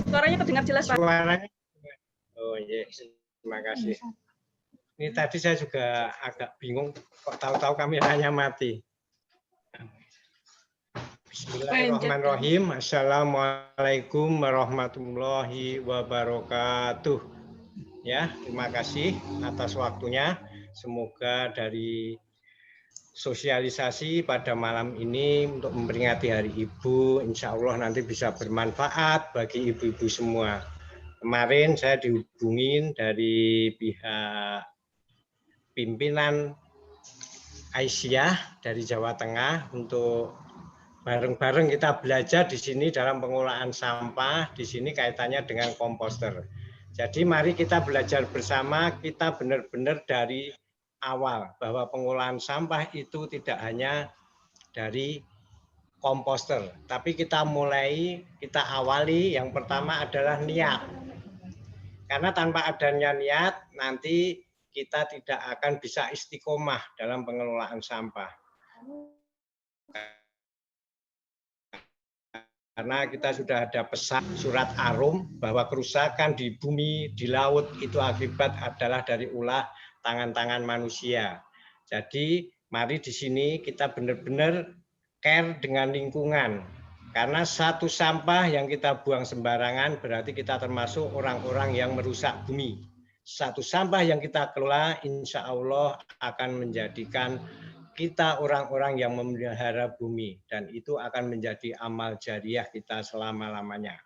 Suaranya terdengar jelas, Pak. Suaranya. Oh iya, terima kasih. Ini tadi saya juga agak bingung, kok tahu-tahu kameranya mati. Bismillahirrahmanirrahim. Assalamualaikum warahmatullahi wabarakatuh. Ya, terima kasih atas waktunya. Semoga dari sosialisasi pada malam ini untuk memperingati Hari Ibu, insya Allah nanti bisa bermanfaat bagi ibu-ibu semua. Kemarin saya dihubungin dari pihak pimpinan Aisyah dari Jawa Tengah untuk bareng-bareng kita belajar di sini dalam pengelolaan sampah. Di sini kaitannya dengan komposter. Jadi mari kita belajar bersama, kita benar-benar dari awal bahwa pengolahan sampah itu tidak hanya dari komposter, tapi kita awali yang pertama adalah niat. Karena tanpa adanya niat nanti kita tidak akan bisa istiqomah dalam pengelolaan sampah. Karena kita sudah ada pesan surat Ar-Rum bahwa kerusakan di bumi, di laut itu akibat adalah dari ulah tangan-tangan manusia. Jadi mari di sini kita benar-benar care dengan lingkungan. Karena satu sampah yang kita buang sembarangan berarti kita termasuk orang-orang yang merusak bumi. Satu sampah yang kita kelola insya Allah akan menjadikan kita orang-orang yang memelihara bumi dan itu akan menjadi amal jariah kita selama-lamanya.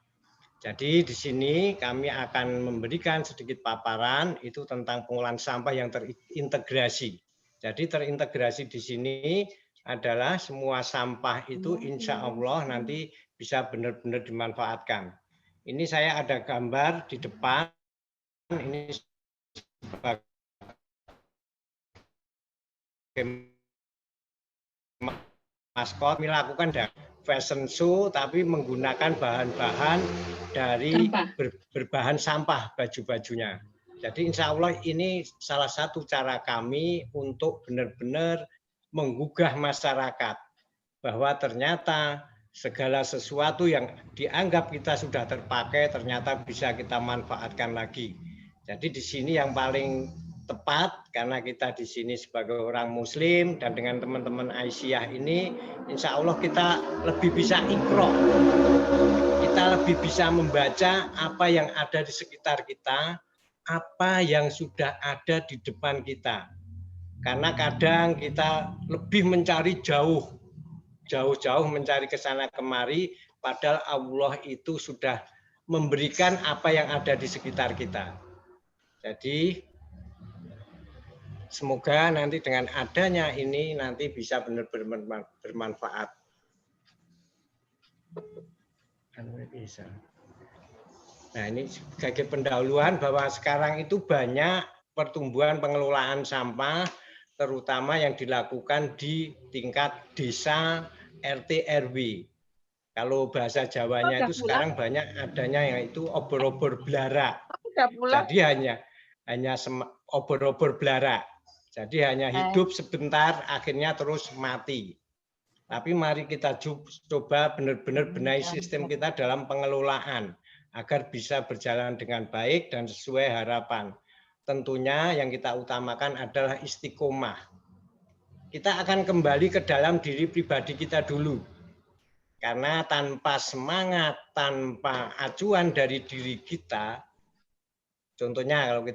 Jadi di sini kami akan memberikan sedikit paparan itu tentang pengolahan sampah yang terintegrasi. Jadi terintegrasi di sini adalah semua sampah itu insya Allah nanti bisa benar-benar dimanfaatkan. Ini saya ada gambar di depan, ini sebagai maskot melakukan fashion show tapi menggunakan bahan-bahan dari berbahan sampah baju-bajunya. Jadi insya Allah ini salah satu cara kami untuk benar-benar menggugah masyarakat bahwa ternyata segala sesuatu yang dianggap kita sudah terpakai ternyata bisa kita manfaatkan lagi. Jadi di sini yang paling tepat karena kita di sini sebagai orang Muslim dan dengan teman-teman Aisyah ini, insya Allah kita lebih bisa iqra, kita lebih bisa membaca apa yang ada di sekitar kita, apa yang sudah ada di depan kita. Karena kadang kita lebih mencari jauh-jauh mencari ke sana kemari, padahal Allah itu sudah memberikan apa yang ada di sekitar kita. Jadi semoga nanti dengan adanya ini nanti bisa benar-benar bermanfaat. Nah ini sebagai pendahuluan bahwa sekarang itu banyak pertumbuhan pengelolaan sampah, terutama yang dilakukan di tingkat desa RT RW. Kalau bahasa Jawanya itu sekarang banyak adanya yaitu obor-obor belara. Jadi hanya obor-obor belara. Jadi hanya hidup sebentar, akhirnya terus mati. Tapi mari kita coba benar-benar benahi sistem kita dalam pengelolaan agar bisa berjalan dengan baik dan sesuai harapan. Tentunya yang kita utamakan adalah istiqomah. Kita akan kembali ke dalam diri pribadi kita dulu. Karena tanpa semangat, tanpa acuan dari diri kita, contohnya kalau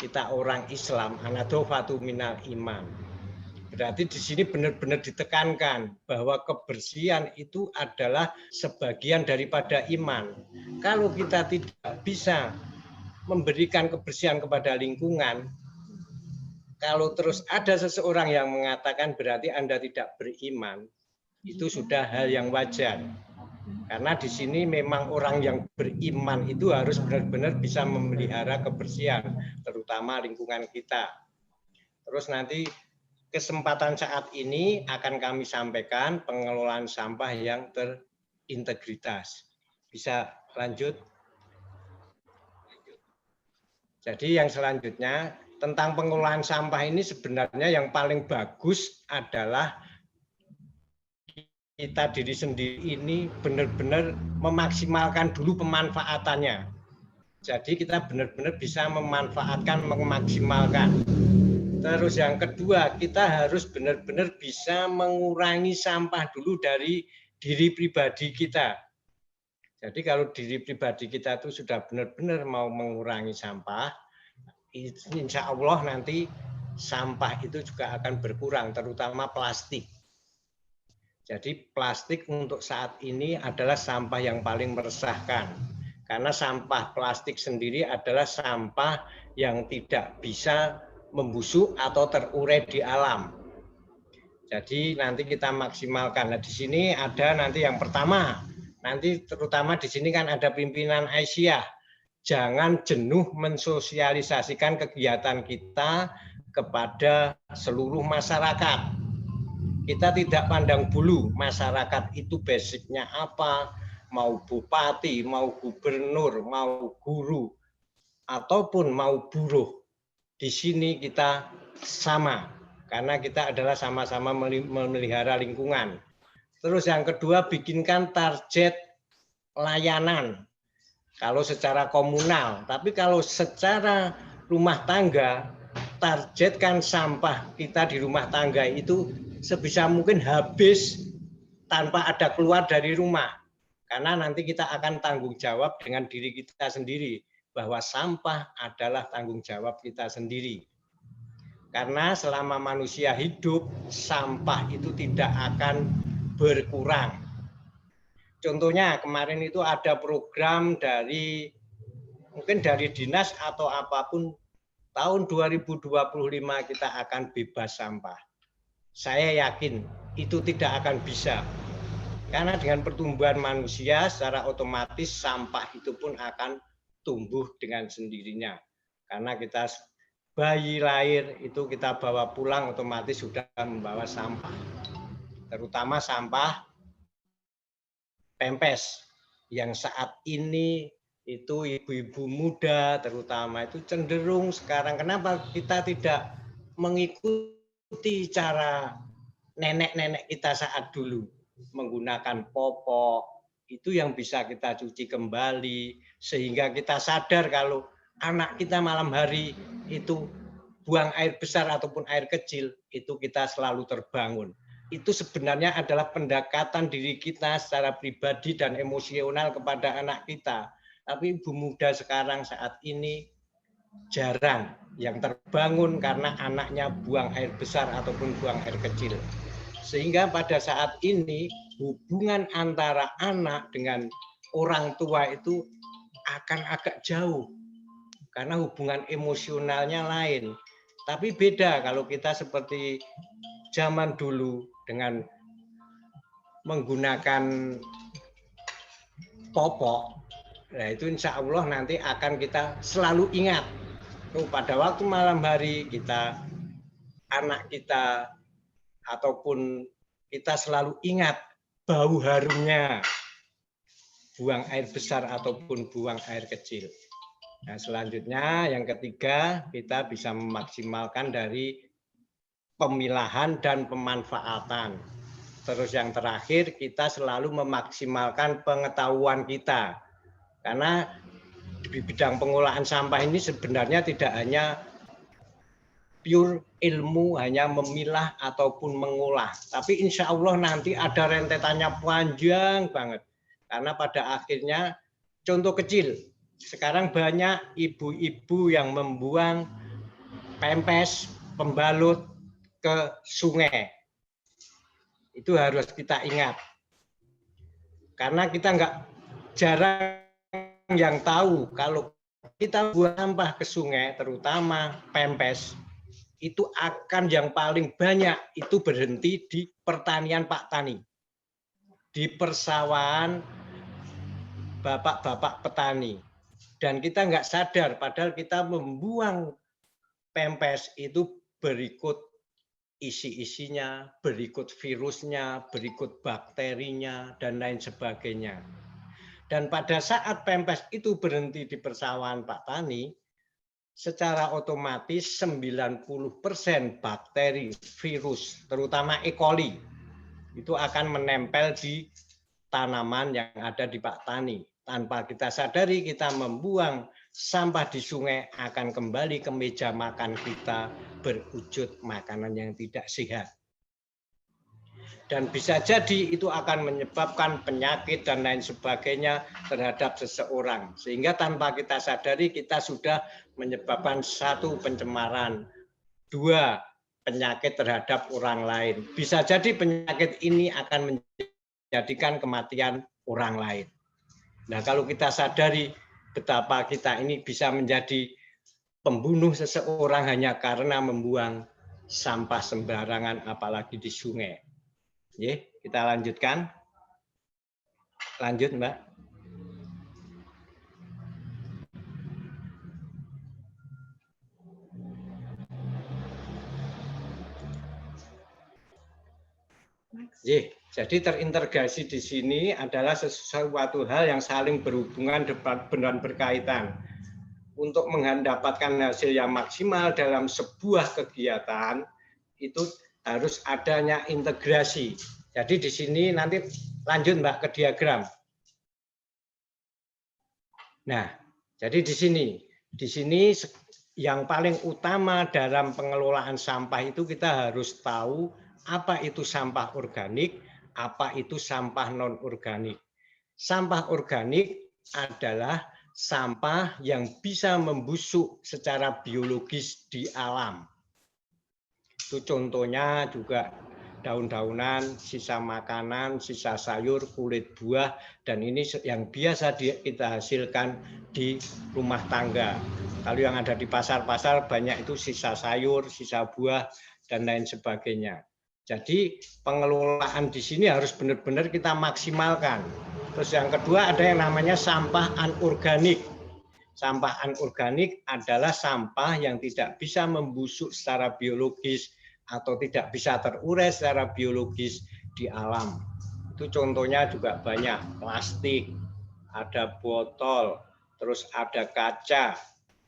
kita orang Islam, anadofatu minal iman. Berarti di sini benar-benar ditekankan bahwa kebersihan itu adalah sebagian daripada iman. Kalau kita tidak bisa memberikan kebersihan kepada lingkungan, kalau terus ada seseorang yang mengatakan berarti Anda tidak beriman, itu sudah hal yang wajar. Karena di sini memang orang yang beriman itu harus benar-benar bisa memelihara kebersihan, terutama lingkungan kita. Terus nanti kesempatan saat ini akan kami sampaikan pengelolaan sampah yang terintegritas. Bisa lanjut? Jadi yang selanjutnya tentang pengelolaan sampah ini sebenarnya yang paling bagus adalah kita diri sendiri ini benar-benar memaksimalkan dulu pemanfaatannya. Jadi kita benar-benar bisa memanfaatkan, memaksimalkan. Terus yang kedua, kita harus benar-benar bisa mengurangi sampah dulu dari diri pribadi kita. Jadi kalau diri pribadi kita itu sudah benar-benar mau mengurangi sampah, insya Allah nanti sampah itu juga akan berkurang, terutama plastik. Jadi plastik untuk saat ini adalah sampah yang paling meresahkan. Karena sampah plastik sendiri adalah sampah yang tidak bisa membusuk atau terurai di alam. Jadi nanti kita maksimalkan. Nah, di sini ada nanti yang pertama, nanti terutama di sini kan ada pimpinan Aisyah. Jangan jenuh mensosialisasikan kegiatan kita kepada seluruh masyarakat. Kita tidak pandang bulu masyarakat itu basicnya apa, mau bupati, mau gubernur, mau guru, ataupun mau buruh. Di sini kita sama, karena kita adalah sama-sama memelihara lingkungan. Terus yang kedua, bikinkan target layanan. Kalau secara komunal, tapi kalau secara rumah tangga, targetkan sampah kita di rumah tangga itu sebisa mungkin habis tanpa ada keluar dari rumah. Karena nanti kita akan tanggung jawab dengan diri kita sendiri, bahwa sampah adalah tanggung jawab kita sendiri. Karena selama manusia hidup, sampah itu tidak akan berkurang. Contohnya kemarin itu ada program dari mungkin dari dinas atau apapun, tahun 2025 kita akan bebas sampah. Saya yakin itu tidak akan bisa. Karena dengan pertumbuhan manusia secara otomatis sampah itu pun akan tumbuh dengan sendirinya. Karena kita bayi lahir itu kita bawa pulang otomatis sudah membawa sampah. Terutama sampah pempes yang saat ini itu ibu-ibu muda terutama itu cenderung sekarang, kenapa kita tidak mengikuti cara nenek-nenek kita saat dulu menggunakan popok itu yang bisa kita cuci kembali sehingga kita sadar kalau anak kita malam hari itu buang air besar ataupun air kecil itu kita selalu terbangun. Itu sebenarnya adalah pendekatan diri kita secara pribadi dan emosional kepada anak kita. Tapi ibu muda sekarang saat ini jarang yang terbangun karena anaknya buang air besar ataupun buang air kecil. Sehingga pada saat ini hubungan antara anak dengan orang tua itu akan agak jauh. Karena hubungan emosionalnya lain. Tapi beda kalau kita seperti zaman dulu dengan menggunakan popok, nah itu insya Allah nanti akan kita selalu ingat. Pada waktu malam hari kita, anak kita, ataupun kita selalu ingat bau harumnya buang air besar ataupun buang air kecil. Nah selanjutnya yang ketiga kita bisa memaksimalkan dari pemilahan dan pemanfaatan. Terus yang terakhir kita selalu memaksimalkan pengetahuan kita. Karena di bidang pengolahan sampah ini sebenarnya tidak hanya pure ilmu, hanya memilah ataupun mengolah. Tapi insya Allah nanti ada rentetannya panjang banget. Karena pada akhirnya contoh kecil, sekarang banyak ibu-ibu yang membuang pempes, pembalut ke sungai. Itu harus kita ingat. Karena kita jarang yang tahu kalau kita buang sampah ke sungai, terutama pempes, itu akan yang paling banyak itu berhenti di pertanian Pak Tani. Di persawahan bapak-bapak petani. Dan kita nggak sadar, padahal kita membuang pempes itu berikut isi-isinya, berikut virusnya, berikut bakterinya, dan lain sebagainya. Dan pada saat pempes itu berhenti di persawahan Pak Tani, secara otomatis 90% bakteri, virus, terutama E. coli, itu akan menempel di tanaman yang ada di bak tani. Tanpa kita sadari kita membuang sampah di sungai akan kembali ke meja makan kita berwujud makanan yang tidak sehat. Dan bisa jadi itu akan menyebabkan penyakit dan lain sebagainya terhadap seseorang. Sehingga tanpa kita sadari kita sudah menyebabkan satu pencemaran, dua penyakit terhadap orang lain. Bisa jadi penyakit ini akan menjadikan kematian orang lain. Nah, kalau kita sadari betapa kita ini bisa menjadi pembunuh seseorang hanya karena membuang sampah sembarangan apalagi di sungai. Kita lanjutkan. Lanjut, Mbak. Jadi terintegrasi di sini adalah sesuatu hal yang saling berhubungan dan berkaitan. Untuk mendapatkan hasil yang maksimal dalam sebuah kegiatan, itu harus adanya integrasi. Jadi di sini nanti lanjut Mbak ke diagram. Nah, jadi di sini yang paling utama dalam pengelolaan sampah itu kita harus tahu apa itu sampah organik, apa itu sampah non-organik. Sampah organik adalah sampah yang bisa membusuk secara biologis di alam. Itu contohnya juga daun-daunan, sisa makanan, sisa sayur, kulit buah, dan ini yang biasa kita hasilkan di rumah tangga. Kalau yang ada di pasar-pasar banyak itu sisa sayur, sisa buah, dan lain sebagainya. Jadi pengelolaan di sini harus benar-benar kita maksimalkan. Terus yang kedua ada yang namanya sampah anorganik. Sampah anorganik adalah sampah yang tidak bisa membusuk secara biologis atau tidak bisa terurai secara biologis di alam. Itu contohnya juga banyak, plastik, ada botol, terus ada kaca,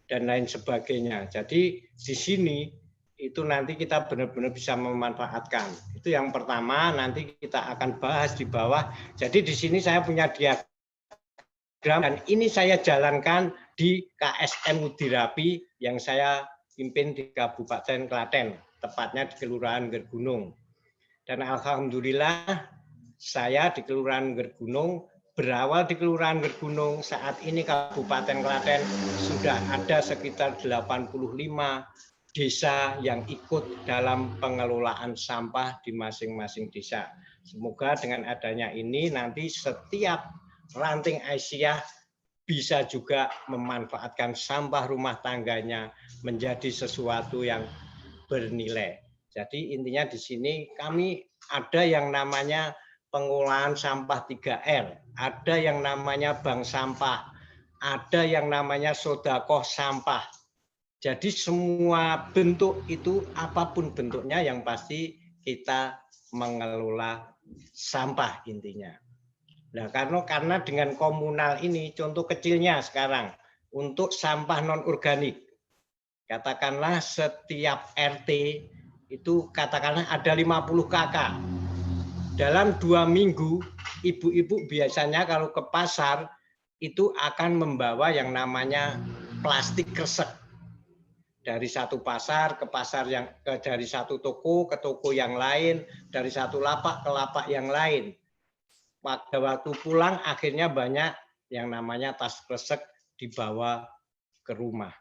dan lain sebagainya. Jadi di sini itu nanti kita benar-benar bisa memanfaatkan. Itu yang pertama, nanti kita akan bahas di bawah. Jadi di sini saya punya diagram dan ini saya jalankan di KSM Udirapi yang saya pimpin di Kabupaten Klaten, tepatnya di Kelurahan Gergunung. Dan alhamdulillah saya di Kelurahan Gergunung, berawal di Kelurahan Gergunung, saat ini Kabupaten Klaten sudah ada sekitar 85 desa yang ikut dalam pengelolaan sampah di masing-masing desa. Semoga dengan adanya ini nanti setiap ranting Aisyah bisa juga memanfaatkan sampah rumah tangganya menjadi sesuatu yang bernilai. Jadi intinya di sini kami ada yang namanya pengolahan sampah 3R, ada yang namanya bank sampah, ada yang namanya sodakoh sampah. Jadi semua bentuk itu apapun bentuknya yang pasti kita mengelola sampah intinya. Nah, karena dengan komunal ini contoh kecilnya sekarang untuk sampah non organik. Katakanlah setiap RT itu katakanlah ada 50 kakak. Dalam 2 minggu ibu-ibu biasanya kalau ke pasar itu akan membawa yang namanya plastik kresek. Dari satu pasar ke pasar dari satu toko ke toko yang lain, dari satu lapak ke lapak yang lain. Pada waktu pulang akhirnya banyak yang namanya tas kresek dibawa ke rumah.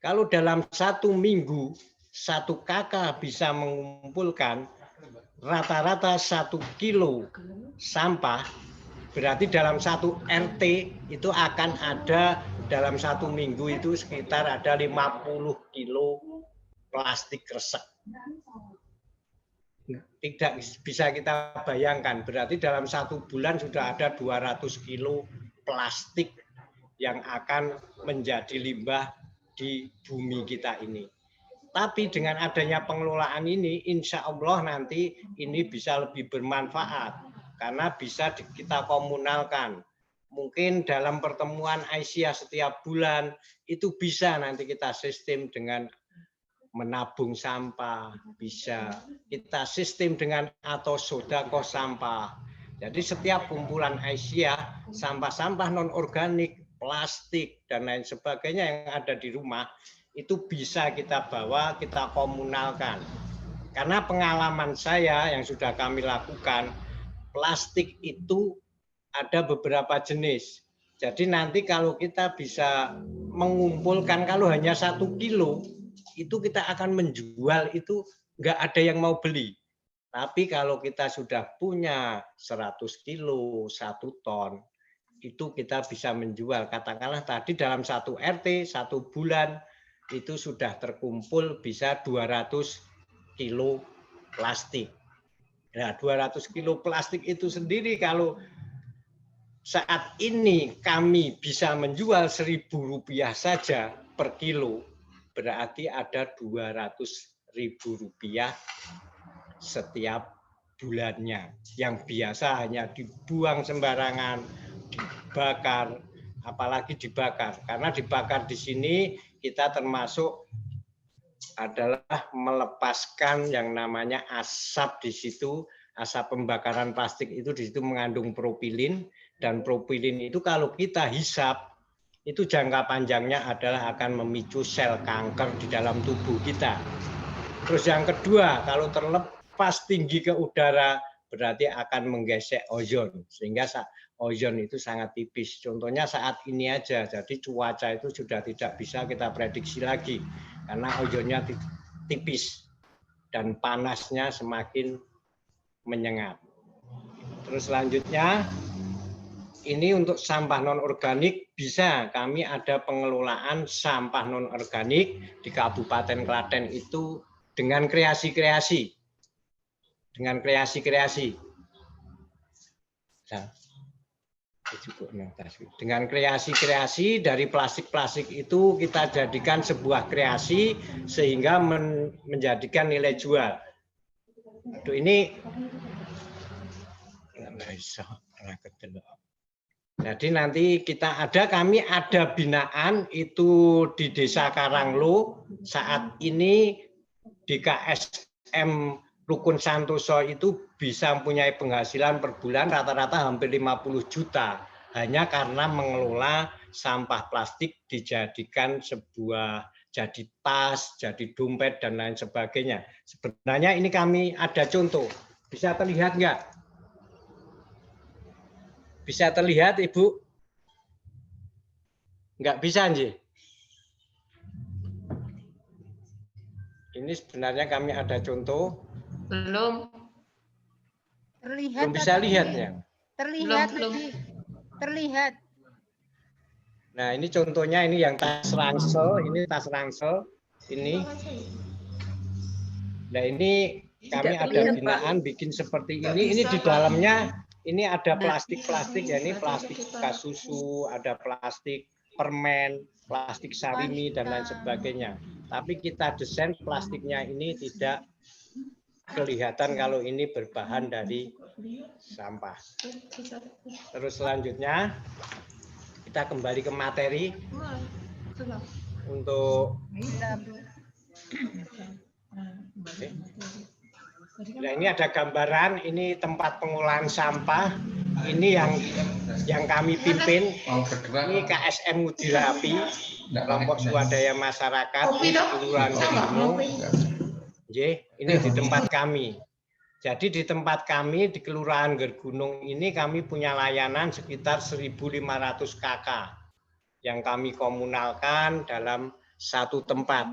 Kalau dalam 1 minggu satu kakak bisa mengumpulkan rata-rata 1 kilo sampah, berarti dalam 1 RT itu akan ada dalam 1 minggu itu sekitar ada 50 kilo plastik kresek. Tidak bisa kita bayangkan, berarti dalam 1 bulan sudah ada 200 kilo plastik yang akan menjadi limbah di bumi kita ini. Tapi dengan adanya pengelolaan ini, insya Allah nanti ini bisa lebih bermanfaat karena bisa kita komunalkan. Mungkin dalam pertemuan Aisyah setiap bulan itu bisa nanti kita sistem dengan menabung sampah, bisa kita sistem dengan atau sedekah sampah. Jadi setiap kumpulan Aisyah, sampah-sampah non-organik, plastik, dan lain sebagainya yang ada di rumah, itu bisa kita bawa, kita komunalkan. Karena pengalaman saya yang sudah kami lakukan, plastik itu ada beberapa jenis. Jadi nanti kalau kita bisa mengumpulkan, kalau hanya 1 kilo, itu kita akan menjual itu nggak ada yang mau beli. Tapi kalau kita sudah punya 100 kilo, 1 ton, itu kita bisa menjual. Katakanlah tadi dalam 1 RT, 1 bulan, itu sudah terkumpul bisa 200 kilo plastik. Nah, 200 kilo plastik itu sendiri kalau saat ini kami bisa menjual Rp1.000 saja per kilo, berarti ada Rp200.000 setiap bulannya. Yang biasa hanya dibuang sembarangan, dibakar, apalagi dibakar. Karena dibakar di sini kita termasuk adalah melepaskan yang namanya asap di situ. Asap pembakaran plastik itu di situ mengandung propilin, dan propilin itu kalau kita hisap itu jangka panjangnya adalah akan memicu sel kanker di dalam tubuh kita. Terus yang kedua, kalau terlepas tinggi ke udara berarti akan menggesek ozon, sehingga ozon itu sangat tipis. Contohnya saat ini aja, jadi cuaca itu sudah tidak bisa kita prediksi lagi karena ozonnya tipis dan panasnya semakin menyengat. Terus selanjutnya, ini untuk sampah non-organik bisa kami ada pengelolaan sampah non-organik di Kabupaten Klaten itu dengan kreasi-kreasi. Dengan kreasi-kreasi. Dengan kreasi-kreasi dari plastik-plastik itu kita jadikan sebuah kreasi sehingga menjadikan nilai jual. Aduh, ini jadi nanti kami ada binaan itu di Desa Karanglo. Saat ini di KSM Rukun Santoso itu bisa mempunyai penghasilan per bulan rata-rata hampir 50 juta. Hanya karena mengelola sampah plastik dijadikan sebuah jadi tas, jadi dompet, dan lain sebagainya. Sebenarnya ini kami ada contoh. Bisa terlihat nggak? Bisa terlihat, Ibu? Nggak bisa, Nji? Ini sebenarnya kami ada contoh. Belum. Terlihat. Belum bisa lihatnya. Terlihat. Belum. Terlihat. Nah, ini contohnya, ini yang tas ransel, ini tas ransel, ini. Nah, ini kami ada binaan bikin seperti ini. Ini di dalamnya ini ada plastik-plastik, ya, ini plastik bekas susu, ada plastik permen, plastik sarimi, dan lain sebagainya. Tapi kita desain plastiknya ini tidak kelihatan kalau ini berbahan dari sampah. Terus selanjutnya kita kembali ke materi untuk nah, ini ada gambaran, ini tempat pengolahan sampah, ini yang kami pimpin, ini KSM Ngudirapi, kelompok swadaya masyarakat di Kelurahan Gergunung. Ini di tempat kami. Jadi di tempat kami di Kelurahan Gergunung ini kami punya layanan sekitar 1.500 KK yang kami komunalkan dalam satu tempat.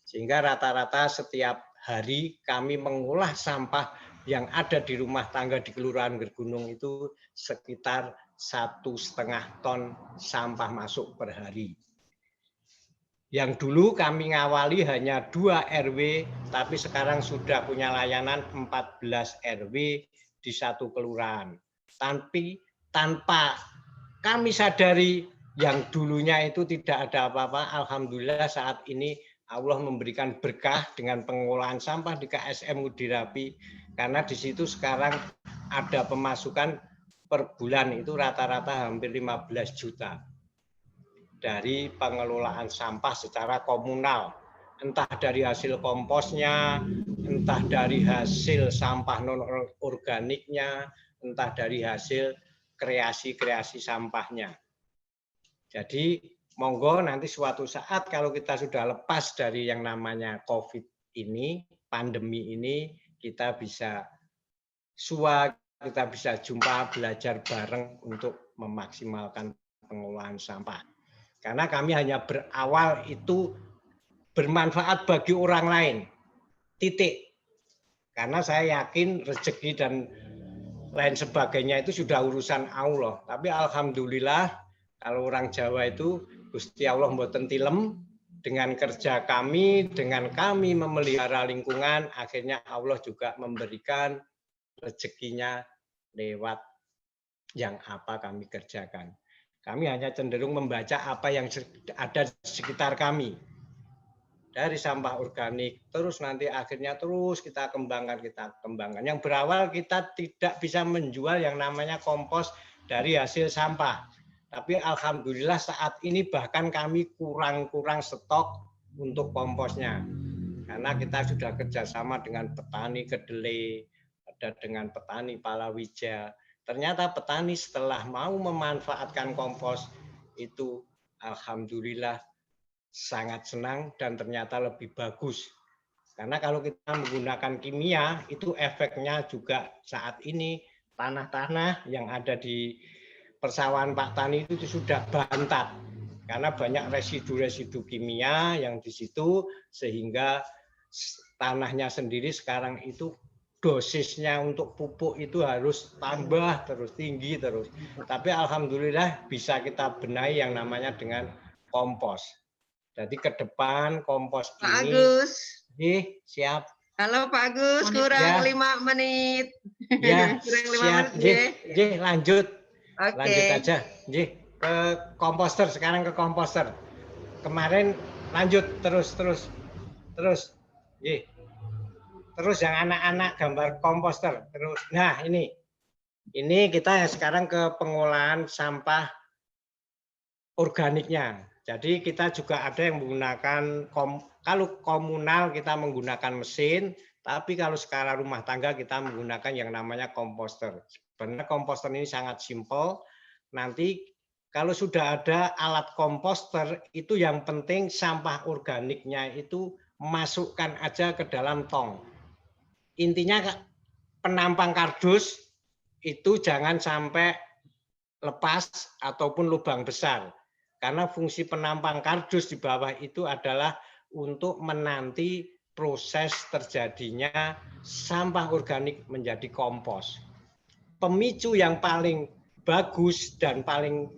Sehingga rata-rata setiap hari kami mengolah sampah yang ada di rumah tangga di Kelurahan Gergunung itu sekitar 1,5 ton sampah masuk per hari. Yang dulu kami ngawali hanya 2 RW, tapi sekarang sudah punya layanan 14 RW di satu kelurahan. Tapi tanpa kami sadari yang dulunya itu tidak ada apa-apa, alhamdulillah saat ini Allah memberikan berkah dengan pengolahan sampah di KSM Ngudirapi, karena di situ sekarang ada pemasukan per bulan itu rata-rata hampir 15 juta dari pengelolaan sampah secara komunal. entah dari hasil komposnya, entah dari hasil sampah non-organiknya, entah dari hasil kreasi-kreasi sampahnya. Jadi monggo nanti suatu saat kalau kita sudah lepas dari yang namanya COVID ini, pandemi ini, kita bisa kita bisa jumpa, belajar bareng untuk memaksimalkan pengelolaan sampah. Karena kami hanya berawal itu bermanfaat bagi orang lain. Titik. Karena saya yakin rezeki dan lain sebagainya itu sudah urusan Allah. Tapi alhamdulillah kalau orang Jawa itu Gusti Allah mboten tilem dengan kerja kami, dengan kami memelihara lingkungan, akhirnya Allah juga memberikan rezekinya lewat yang apa kami kerjakan. Kami hanya cenderung membaca apa yang ada di sekitar kami. Dari sampah organik, terus nanti akhirnya terus kita kembangkan. Yang berawal kita tidak bisa menjual yang namanya kompos dari hasil sampah. Tapi alhamdulillah saat ini bahkan kami kurang stok untuk komposnya. Karena kita sudah kerjasama dengan petani kedelai, ada dengan petani palawija. Ternyata petani setelah mau memanfaatkan kompos itu alhamdulillah sangat senang dan ternyata lebih bagus. Karena kalau kita menggunakan kimia, itu efeknya juga saat ini tanah-tanah yang ada di persawahan Pak Tani itu sudah bantat. Karena banyak residu-residu kimia yang di situ, sehingga tanahnya sendiri sekarang itu dosisnya untuk pupuk itu harus tambah terus, tinggi terus. Tapi alhamdulillah bisa kita benahi yang namanya dengan kompos. Jadi ke depan kompos Pak ini, Agus. Siap. Halo Pak Agus, kurang 5 menit. Ya, kurang 5 siap. menit. Lanjut. Oke. Lanjut aja. Ke komposter, sekarang ke komposter. Kemarin lanjut terus. Terus yang anak-anak gambar komposter. Terus. Nah, ini kita sekarang ke pengolahan sampah organiknya. Jadi kita juga ada yang menggunakan, kalau komunal kita menggunakan mesin, tapi kalau skala rumah tangga kita menggunakan yang namanya komposter. Sebenarnya komposter ini sangat simpel. Nanti kalau sudah ada alat komposter, itu yang penting sampah organiknya itu masukkan aja ke dalam tong. Intinya penampang kardus itu jangan sampai lepas ataupun lubang besar. Karena fungsi penampang kardus di bawah itu adalah untuk menanti proses terjadinya sampah organik menjadi kompos. Pemicu yang paling bagus dan paling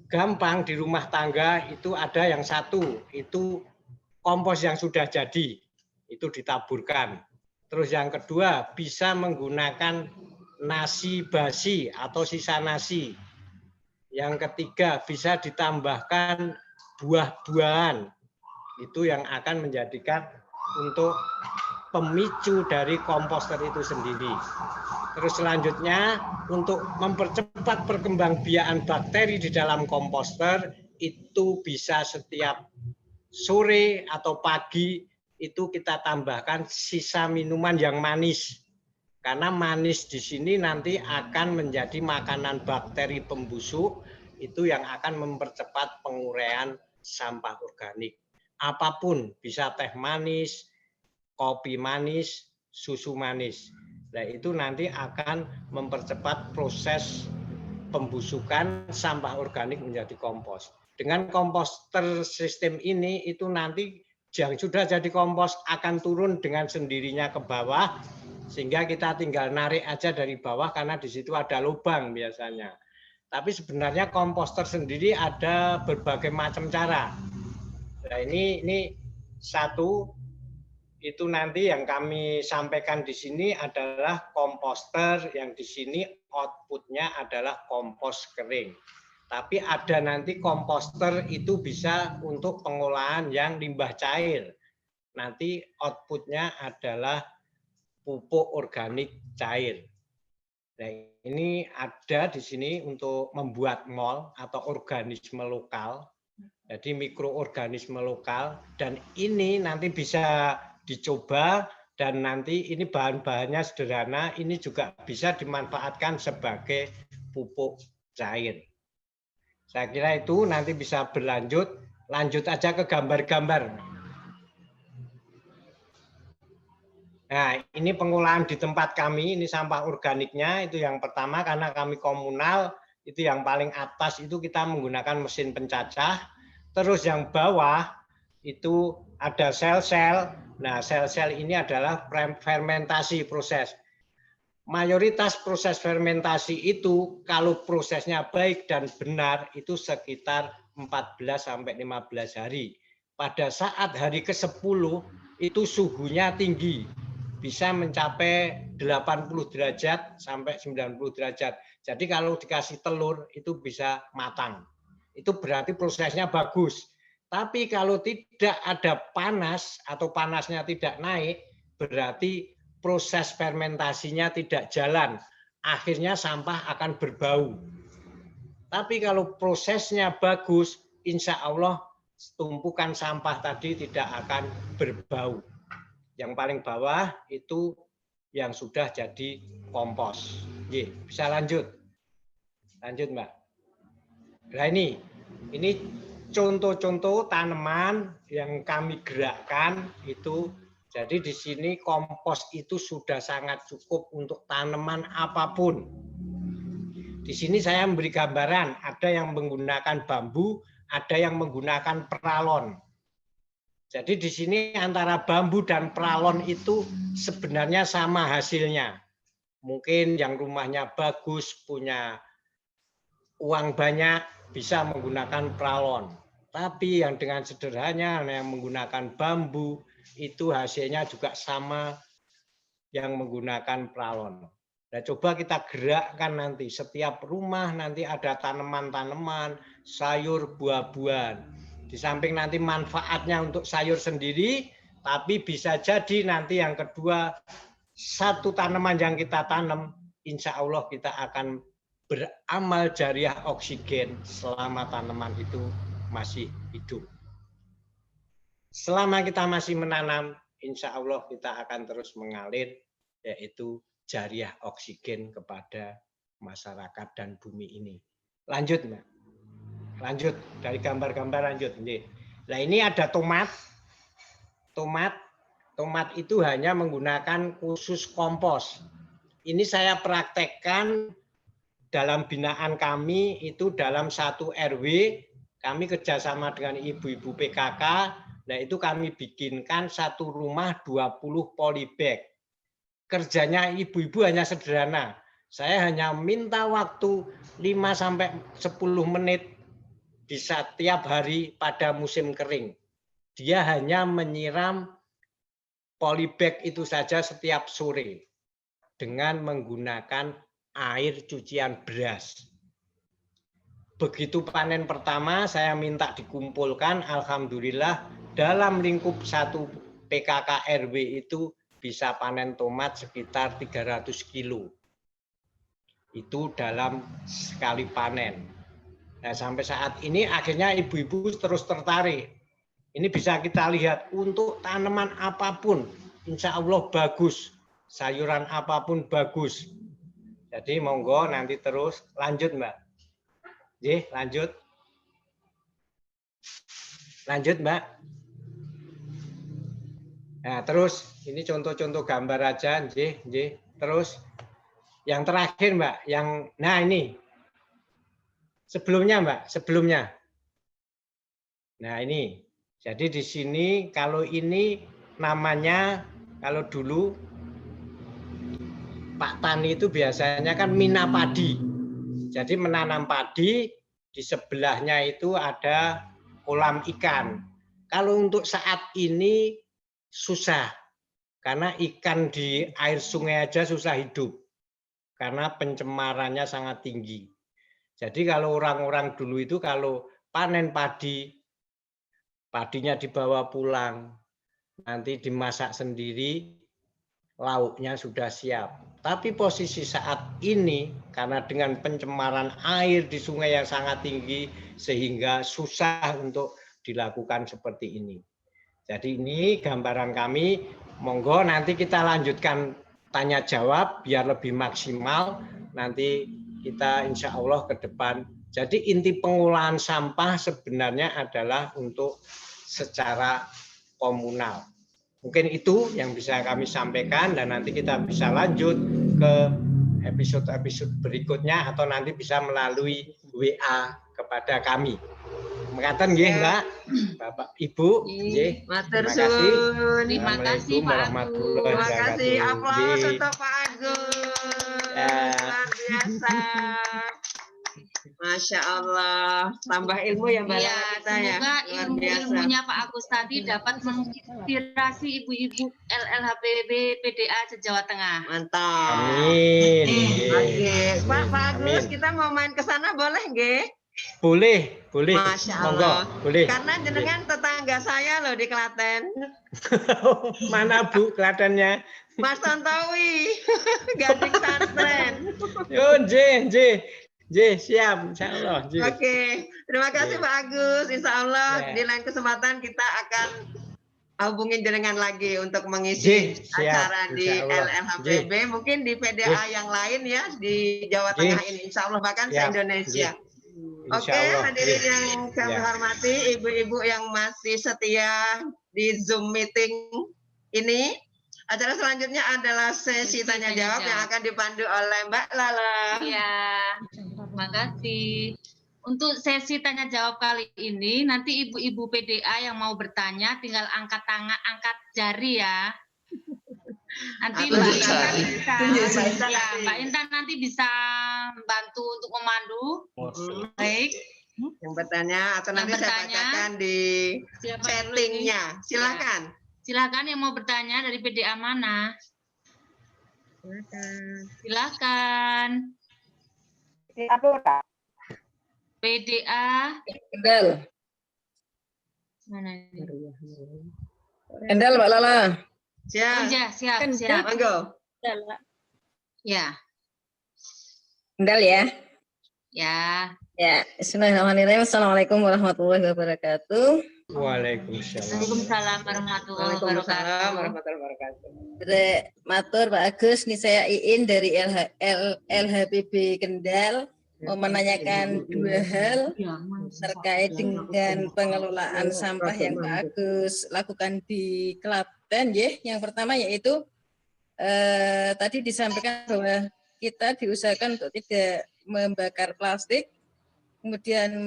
gampang di rumah tangga itu ada yang satu, itu kompos yang sudah jadi, itu ditaburkan. Terus yang kedua, bisa menggunakan nasi basi atau sisa nasi. Yang ketiga, bisa ditambahkan buah-buahan. Itu yang akan menjadikan untuk pemicu dari komposter itu sendiri. Terus selanjutnya, untuk mempercepat perkembangbiakan bakteri di dalam komposter, itu bisa setiap sore atau pagi, itu kita tambahkan sisa minuman yang manis. Karena manis di sini nanti akan menjadi makanan bakteri pembusuk, itu yang akan mempercepat penguraian sampah organik. Apapun, bisa teh manis, kopi manis, susu manis. Nah, itu nanti akan mempercepat proses pembusukan sampah organik menjadi kompos. Dengan komposter sistem ini, itu nanti yang sudah jadi kompos akan turun dengan sendirinya ke bawah, sehingga kita tinggal narik aja dari bawah karena di situ ada lubang biasanya. Tapi sebenarnya komposter sendiri ada berbagai macam cara. Nah, ini satu, itu nanti yang kami sampaikan di sini adalah komposter yang di sini outputnya adalah kompos kering. Tapi ada nanti komposter itu bisa untuk pengolahan yang limbah cair. Nanti outputnya adalah pupuk organik cair. Nah, ini ada di sini untuk membuat mol atau organisme lokal. Jadi mikroorganisme lokal, dan ini nanti bisa dicoba, dan nanti ini bahan-bahannya sederhana, ini juga bisa dimanfaatkan sebagai pupuk cair. Saya kira itu nanti bisa berlanjut. Lanjut aja ke gambar-gambar. Nah, ini pengolahan di tempat kami, ini sampah organiknya, itu yang pertama karena kami komunal, itu yang paling atas itu kita menggunakan mesin pencacah. Terus yang bawah itu ada sel-sel. Nah, sel-sel ini adalah fermentasi proses. Mayoritas proses fermentasi itu kalau prosesnya baik dan benar itu sekitar 14-15 hari. Pada saat hari ke-10 itu suhunya tinggi, bisa mencapai 80 derajat sampai 90 derajat. Jadi kalau dikasih telur itu bisa matang. Itu berarti prosesnya bagus. Tapi kalau tidak ada panas atau panasnya tidak naik, berarti proses fermentasinya tidak jalan. Akhirnya sampah akan berbau. Tapi kalau prosesnya bagus, insya Allah tumpukan sampah tadi tidak akan berbau. Yang paling bawah itu yang sudah jadi kompos. Bisa lanjut. Lanjut, Mbak. Nah ini contoh-contoh tanaman yang kami gerakkan itu. Jadi di sini kompos itu sudah sangat cukup untuk tanaman apapun. Di sini saya memberi gambaran, ada yang menggunakan bambu, ada yang menggunakan peralon. Jadi di sini antara bambu dan peralon itu sebenarnya sama hasilnya. Mungkin yang rumahnya bagus, punya uang banyak, bisa menggunakan peralon. Tapi yang dengan sederhananya yang menggunakan bambu, itu hasilnya juga sama yang menggunakan peralon. Nah, coba kita gerakkan nanti. Setiap rumah nanti ada tanaman-tanaman, sayur, buah-buahan. Di samping nanti manfaatnya untuk sayur sendiri, tapi bisa jadi nanti yang kedua, satu tanaman yang kita tanam, insya Allah kita akan beramal jariah oksigen selama tanaman itu masih hidup. Selama kita masih menanam, insya Allah kita akan terus mengalir, yaitu jariah oksigen kepada masyarakat dan bumi ini. Lanjut, Mbak. Lanjut, dari gambar-gambar lanjut. Nah, ini ada tomat. Tomat itu hanya menggunakan khusus kompos. Ini saya praktekkan dalam binaan kami, itu dalam satu RW, kami kerjasama dengan ibu-ibu PKK. Nah, itu kami bikinkan satu rumah 20 polybag. Kerjanya ibu-ibu hanya sederhana. Saya hanya minta waktu 5-10 menit di setiap hari pada musim kering. Dia hanya menyiram polybag itu saja setiap sore dengan menggunakan air cucian beras. Begitu panen pertama, saya minta dikumpulkan, alhamdulillah dalam lingkup satu PKK RW itu bisa panen tomat sekitar 300 kilo. Itu dalam sekali panen. Nah, sampai saat ini akhirnya ibu-ibu terus tertarik. Ini bisa kita lihat untuk tanaman apapun, insya Allah bagus. Sayuran apapun bagus. Jadi monggo nanti terus lanjut, Mbak. Lanjut. Lanjut, Mbak. Nah, terus ini contoh-contoh gambar aja, Terus yang terakhir, Mbak, nah ini. Sebelumnya, Mbak, sebelumnya. Nah, ini. Jadi di sini kalau ini namanya kalau dulu Pak Tani itu biasanya kan mina padi. Jadi menanam padi, di sebelahnya itu ada kolam ikan. Kalau untuk saat ini susah, karena ikan di air sungai aja susah hidup, karena pencemarannya sangat tinggi. Jadi kalau orang-orang dulu itu kalau panen padi, padinya dibawa pulang, nanti dimasak sendiri, lauknya sudah siap. Tapi posisi saat ini karena dengan pencemaran air di sungai yang sangat tinggi sehingga susah untuk dilakukan seperti ini. Jadi ini gambaran kami, monggo nanti kita lanjutkan tanya jawab biar lebih maksimal. Nanti kita insya Allah ke depan. Jadi inti pengolahan sampah sebenarnya adalah untuk secara komunal. Mungkin itu yang bisa kami sampaikan dan nanti kita bisa lanjut ke episode-episode berikutnya atau nanti bisa melalui WA kepada kami. Mengatakan nggih Mbak, Bapak, Ibu, nggih. Matur Terima kasih. suwun. Terima kasih, Assalamualaikum Pak warahmatullahi Terima kasih. wabarakatuh. Aplaus Nggih. untuk Pak Agus. Ya. Luar biasa. Masya Allah. Tambah ilmu ya Mbak Iya, Lala kita ya. semoga Luar biasa. ilmu-ilmunya Pak Agus tadi dapat menginspirasi ibu-ibu LLHPB PDA se-Jawa Tengah. Mantap. Amin. Oke, Pak Agus, Amin. kita mau main ke sana boleh nggih? Boleh, boleh. Masya Monggo, Allah. boleh. Karena jenengan tetangga saya loh di Klaten. Mana Bu Klatennya? Mas Tantowi, Gading Santren. Yo, J, siap, insya Allah. J. Oke, terima kasih Oke. Pak Agus. Insya Allah Ya. di lain kesempatan kita akan hubungin jenengan lagi untuk mengisi J, siap, acara di insya Allah. LLHPB, mungkin di PDA yang lain ya di Jawa Tengah ini. Insya Allah bahkan Siap. se-Indonesia. Insya Oke, Allah. hadirin J. yang kami Ya. hormati, ibu-ibu yang masih setia di Zoom meeting ini. Acara selanjutnya adalah sesi tanya jawab yang akan dipandu oleh Mbak Lala. Iya, terima kasih. Untuk sesi tanya jawab kali ini, nanti ibu-ibu PDA yang mau bertanya tinggal angkat tangan, angkat jari ya. Nanti Atau Mbak bisa. Intan bisa, Mbak Intan ya, nanti. Mbak Intan nanti bisa bantu untuk memandu. Baik, Yang bertanya atau Yang nanti saya bertanya. bacakan di siapa dulu ini? chattingnya. Silakan. Silakan yang mau bertanya dari PDA mana? Silakan. PDA Kendal, mana ini? Kendal Mbak Lala. Oh, Siap. ya, siap. Monggo. Ya, Kendal ya. ya. Ya, bismillahirrahmanirrahim. Assalamualaikum warahmatullahi wabarakatuh. Waalaikumsalam. Waalaikumsalam warahmatullahi Waalaikumsalam wabarakatuh. warahmatullahi wabarakatuh. Matur Pak Agus, ini saya Iin dari LHPB Kendal mau menanyakan dua hal terkait dengan pengelolaan sampah yang Pak Agus lakukan di Klaten ya. Yang pertama yaitu tadi disampaikan bahwa kita diusahakan untuk tidak membakar plastik, kemudian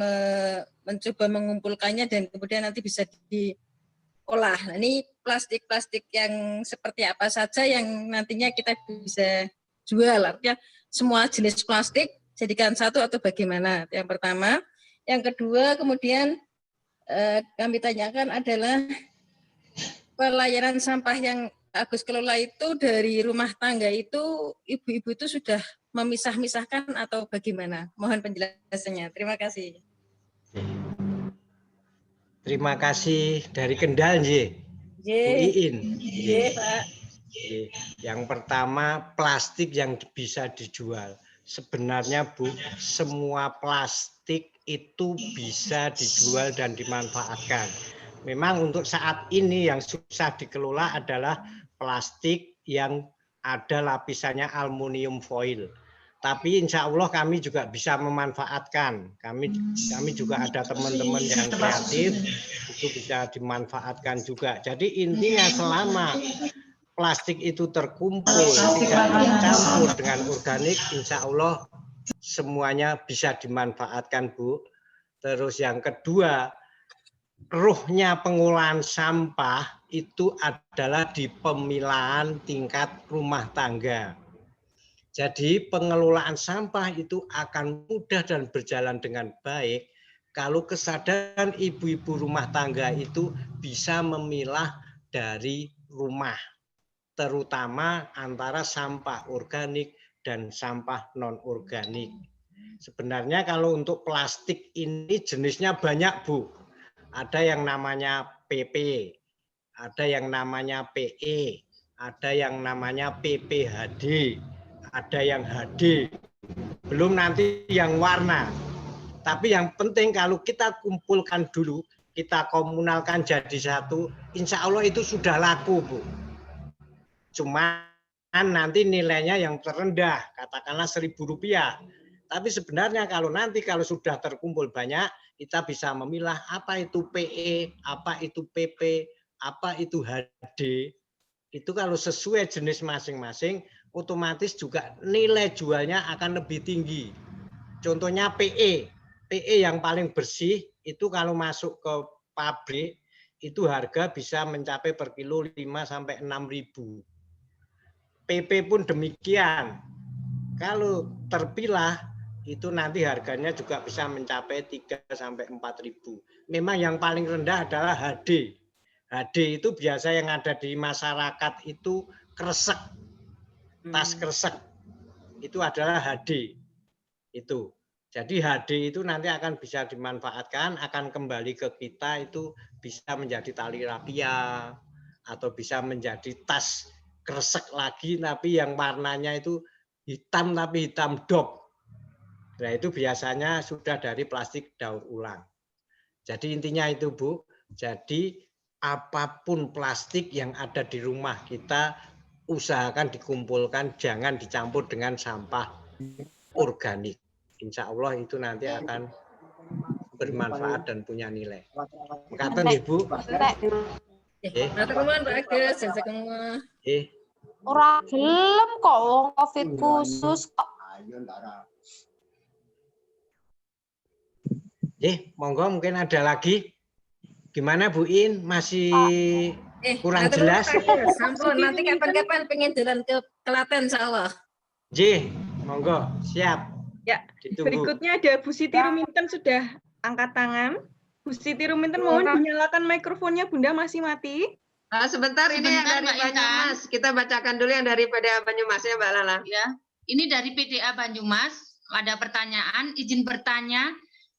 mencoba mengumpulkannya dan kemudian nanti bisa diolah. Nah, ini plastik-plastik yang seperti apa saja yang nantinya kita bisa jual, artinya semua jenis plastik jadikan satu atau bagaimana? Yang pertama. Yang kedua kemudian kami tanyakan adalah pelayanan sampah yang Agus kelola itu dari rumah tangga itu ibu-ibu itu sudah memisah-misahkan atau bagaimana? Mohon penjelasannya. Terima kasih. Terima kasih dari Kendal, J. Bu Iin. Iya, Pak. Yang pertama, plastik yang bisa dijual. Sebenarnya, Bu, semua plastik itu bisa dijual dan dimanfaatkan. Memang untuk saat ini yang susah dikelola adalah plastik yang ada lapisannya aluminium foil. Tapi insya Allah kami juga bisa memanfaatkan. Kami juga ada teman-teman yang kreatif, itu bisa dimanfaatkan juga. Jadi intinya selama plastik itu terkumpul, tidak tercampur dengan organik, insya Allah semuanya bisa dimanfaatkan, Bu. Terus yang kedua, ruhnya pengolahan sampah itu adalah di pemilahan tingkat rumah tangga. Jadi pengelolaan sampah itu akan mudah dan berjalan dengan baik kalau kesadaran ibu-ibu rumah tangga itu bisa memilah dari rumah, terutama antara sampah organik dan sampah non-organik. Sebenarnya kalau untuk plastik ini jenisnya banyak, Bu. Ada yang namanya PP, ada yang namanya PE, ada yang namanya PPHD, ada yang HD, belum nanti yang warna. Tapi yang penting kalau kita kumpulkan dulu, kita komunalkan jadi satu, insya Allah itu sudah laku, Bu. Cuma nanti nilainya yang terendah, katakanlah Rp1.000. Tapi sebenarnya kalau sudah terkumpul banyak, kita bisa memilah apa itu PE, apa itu PP, apa itu HD. Itu kalau sesuai jenis masing-masing, otomatis juga nilai jualnya akan lebih tinggi. Contohnya PE. PE yang paling bersih itu kalau masuk ke pabrik, itu harga bisa mencapai per kilo 5 sampai 6.000. PP pun demikian. Kalau terpilah itu nanti harganya juga bisa mencapai 3 sampai 4.000. Memang yang paling rendah adalah HD. HD itu biasa yang ada di masyarakat itu kresek. Tas kresek. Itu adalah HD. Itu. Jadi HD itu nanti akan bisa dimanfaatkan, akan kembali ke kita, itu bisa menjadi tali rapia atau bisa menjadi tas kresek lagi tapi yang warnanya itu hitam tapi hitam dop. Nah, itu biasanya sudah dari plastik daur ulang. Jadi intinya itu, Bu. Jadi apapun plastik yang ada di rumah kita usahakan dikumpulkan, jangan dicampur dengan sampah organik. Insya Allah itu nanti akan bermanfaat dan punya nilai. Mekaten, Ibu. Ora gelem kok wong Covid khusus kok. Monggo mungkin ada lagi. Gimana Bu In? Masih kurang jelas? Sampun, nanti kapan-kapan pengen jalan ke Klaten insyaallah. Monggo, siap. Ya, ditunggu. Berikutnya ada Bu Siti Ruminten sudah angkat tangan. Bu Siti Ruminten mohon dinyalakan mikrofonnya, Bunda masih mati. Sebentar, ini yang dari Banyumas. Kita bacakan dulu yang dari PDA Banyumas ya, Mbak Lala. Ya, ini dari PDA Banyumas. Ada pertanyaan, izin bertanya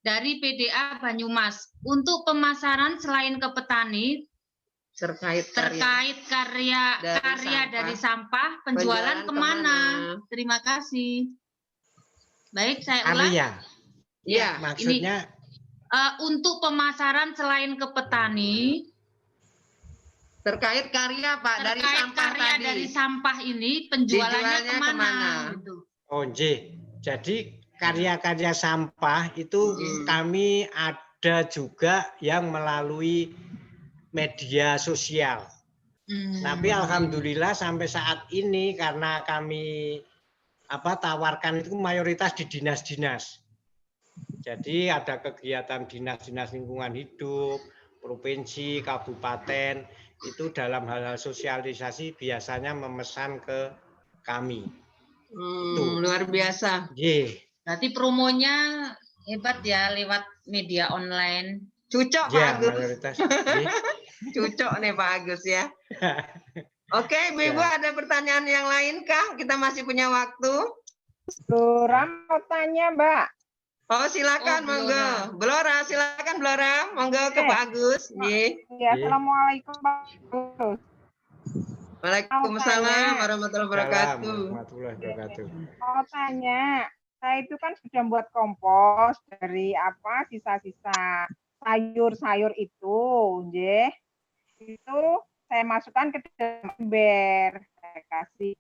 dari PDA Banyumas. Untuk pemasaran selain ke petani, terkait karya dari sampah, penjualan kemana? Terima kasih. Baik, saya ulang. Iya, maksudnya untuk pemasaran selain ke petani, terkait karya Pak, dari sampah tadi. Dari sampah ini penjualannya kemana? Gitu. Jadi karya-karya sampah itu kami ada juga yang melalui media sosial. Tapi alhamdulillah sampai saat ini karena kami tawarkan itu mayoritas di dinas-dinas. Jadi ada kegiatan dinas-dinas lingkungan hidup, provinsi, kabupaten, itu dalam hal-hal sosialisasi biasanya memesan ke kami. Luar biasa. Berarti promonya hebat ya lewat media online. Cucok Pak Agus. Cucok nih Pak Agus ya. Oke, Ibu-ibu ada pertanyaan yang lain kah? Kita masih punya waktu. Blora mau tanya, Mbak. Oh, silakan, monggo. Blora, silakan Blora. Monggo ke Pak Agus. Ya, Assalamualaikum, Pak Agus. Waalaikumsalam warahmatullahi wabarakatuh. Mau tanya, saya itu kan sudah buat kompos dari sisa-sisa sayur-sayur itu, itu saya masukkan ke dalam ember, saya kasih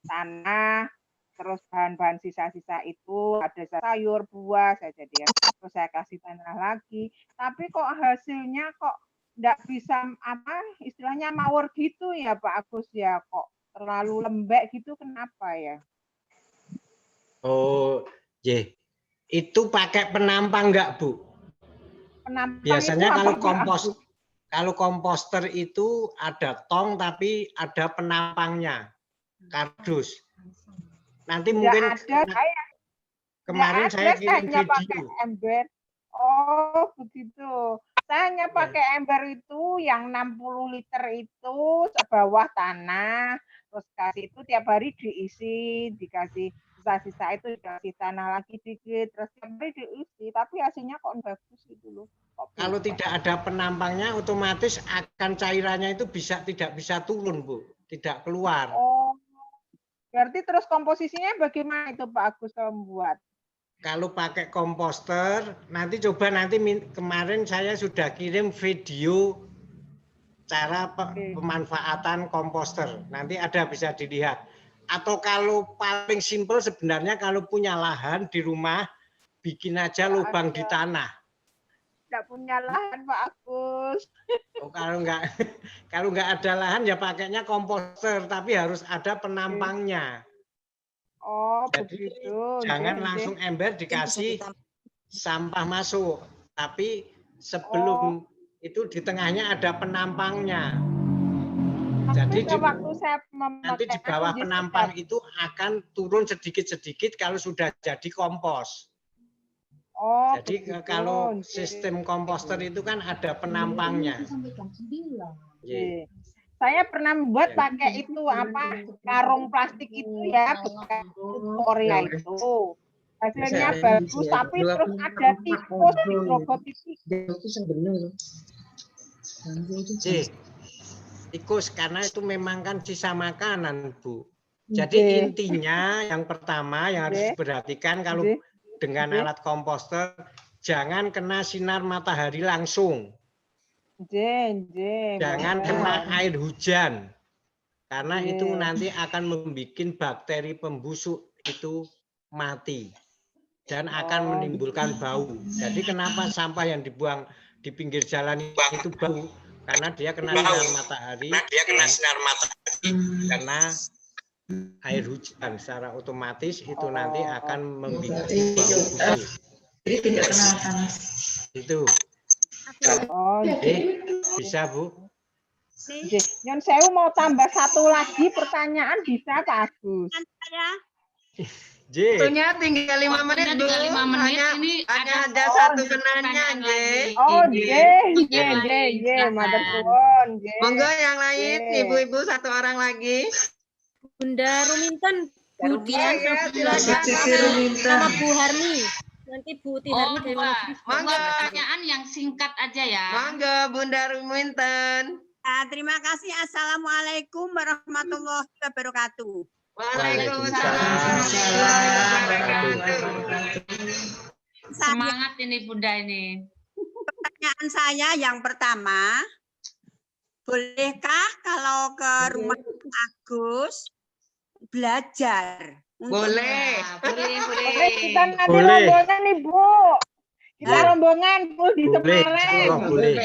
tanah, terus bahan-bahan sisa-sisa itu ada sayur, buah, saya jadikan, terus saya kasih tanah lagi. Tapi kok hasilnya kok enggak bisa istilahnya mawar gitu ya Pak Agus ya, kok terlalu lembek gitu, kenapa ya? Itu pakai penampang enggak, Bu? Penampang biasanya kalau komposter itu ada tong tapi ada penampangnya, kardus. Nanti mungkin kemarin saya kirim video. Pakai ember. Oh begitu. Saya hanya pakai ember itu yang 60 liter itu bawah tanah, terus kasih itu tiap hari diisi, dikasih sisa-sisa itu dikasih tanah lagi dikit, terus tiap hari diisi, tapi hasilnya kok bagus itu loh. Kalau tidak ada penampangnya, otomatis akan cairannya itu tidak bisa turun, Bu. tidak keluar. Oh, berarti terus komposisinya bagaimana itu Pak Agus kalau membuat? Kalau pakai komposter, nanti coba kemarin saya sudah kirim video cara pemanfaatan komposter. Nanti ada bisa dilihat. Atau kalau paling simpel sebenarnya kalau punya lahan di rumah, bikin aja lubang di tanah. Tidak punya lahan Pak Agus. Oh, kalau nggak ada lahan ya pakainya komposter, tapi harus ada penampangnya. Oh, Jadi begitu. jangan langsung ember dikasih sampah masuk, tapi sebelum itu di tengahnya ada penampangnya. Jadi nanti di bawah penampang itu akan turun sedikit-sedikit kalau sudah jadi kompos. Oh, jadi begitu. Kalau sistem komposter itu kan ada penampangnya. Saya pernah membuat pakai itu karung plastik itu ya, bekas Korea itu. Hasilnya bagus, tapi terus ada tikus di grogot tikus karena itu memang kan sisa makanan, Bu. Jadi intinya yang pertama yang harus diperhatikan kalau dengan alat komposter jangan kena sinar matahari langsung. Jangan kena air hujan, karena itu nanti akan membuat bakteri pembusuk itu mati dan akan menimbulkan bau. Jadi kenapa sampah yang dibuang di pinggir jalan itu bau? Karena dia kena sinar matahari, karena air hujan secara otomatis itu nanti akan membuat bau busuk. Jadi tidak kena panas. Itu. Bisa Bu. Nyon Sewu mau tambah satu lagi pertanyaan bisa Pak Agus? Waktunya tinggal 5 menit Bu. Hanya ada satu penanya Matur suwun. Monggo yang lain ibu-ibu satu orang lagi. Bunda Ruminten, Bu Dian, sama Bu Harni. Nanti Bu Tiharni dari mana? Monggo pertanyaan yang singkat aja ya. Monggo Bunda Ruminten. Terima kasih. Assalamualaikum warahmatullahi wabarakatuh. Waalaikumsalam. Semangat ini Bunda ini. Pertanyaan saya yang pertama, bolehkah kalau ke rumah Agus belajar? Boleh. Kita nanti rombongan nih Bu. Kita rombongan Bu di Semarang. Boleh.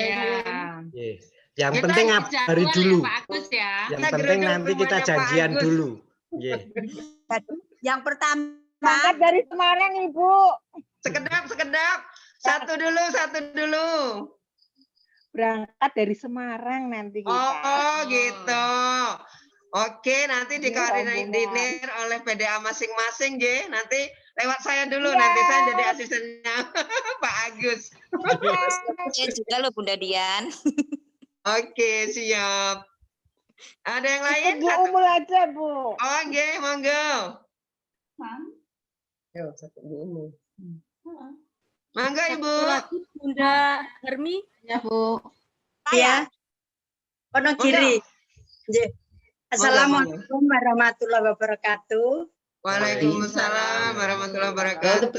Yang penting hari dulu. Yang penting nanti kita janjian dulu. Yang pertama. Berangkat dari Semarang Ibu. Sekedap. Satu dulu. Berangkat dari Semarang nanti kita. Oh gitu. Oke, nanti dikoordinir oleh PDA masing-masing, Nanti lewat saya dulu, nanti saya jadi asistennya Pak Agus. Saya juga loh Bunda Dian. Oke, siap. Ada yang lain? Bu Umul aja, Bu. Oke, monggo. Monggo, Ibu. Bunda Hermi. Ya, Bu. Ya. Wonogiri. Assalamualaikum warahmatullahi wabarakatuh. Waalaikumsalam warahmatullahi wabarakatuh.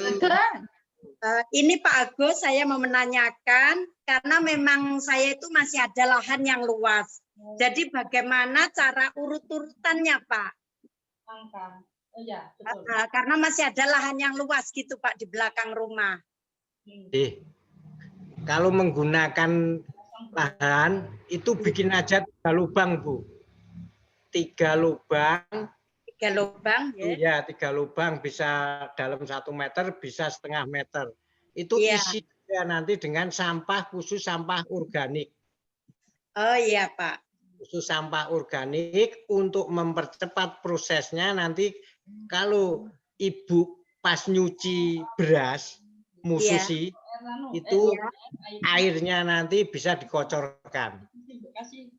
Ini Pak Agus, saya mau menanyakan karena memang saya itu masih ada lahan yang luas. Jadi bagaimana cara urut-urutannya, Pak? Karena masih ada lahan yang luas gitu, Pak, di belakang rumah. Kalau menggunakan lahan itu bikin aja 3 lubang, Bu. 3 lubang. 3 lubang, ya. Iya, 3 lubang bisa dalam 1 meter, bisa setengah meter. Itu isi nanti dengan sampah khusus sampah organik. Oh iya, Pak. Khusus sampah organik untuk mempercepat prosesnya nanti kalau Ibu pas nyuci beras, mususi, itu airnya nanti bisa dikocorkan.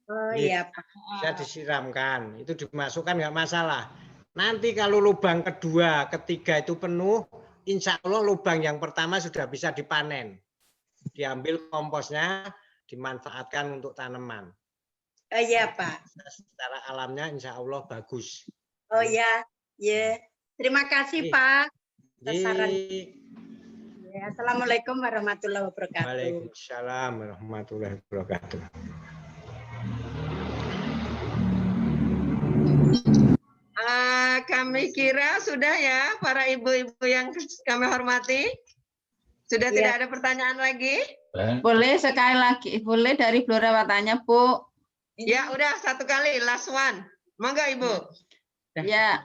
Oh iya, Pak. Bisa disiramkan, itu dimasukkan nggak masalah. Nanti kalau lubang kedua, ketiga itu penuh, insya Allah lubang yang pertama sudah bisa dipanen. Diambil komposnya, dimanfaatkan untuk tanaman. Oh iya Pak. Secara alamnya insya Allah bagus. Oh ya, ya. Terima kasih Pak. Saran. Ya, Assalamualaikum warahmatullahi wabarakatuh. Waalaikumsalam warahmatullahi wabarakatuh. Kami kira sudah ya para ibu-ibu yang kami hormati. Sudah tidak ada pertanyaan lagi? Boleh sekali lagi, boleh dari Blora Watanya, Bu. Ya, udah satu kali, last one. Monggo Ibu. Ya,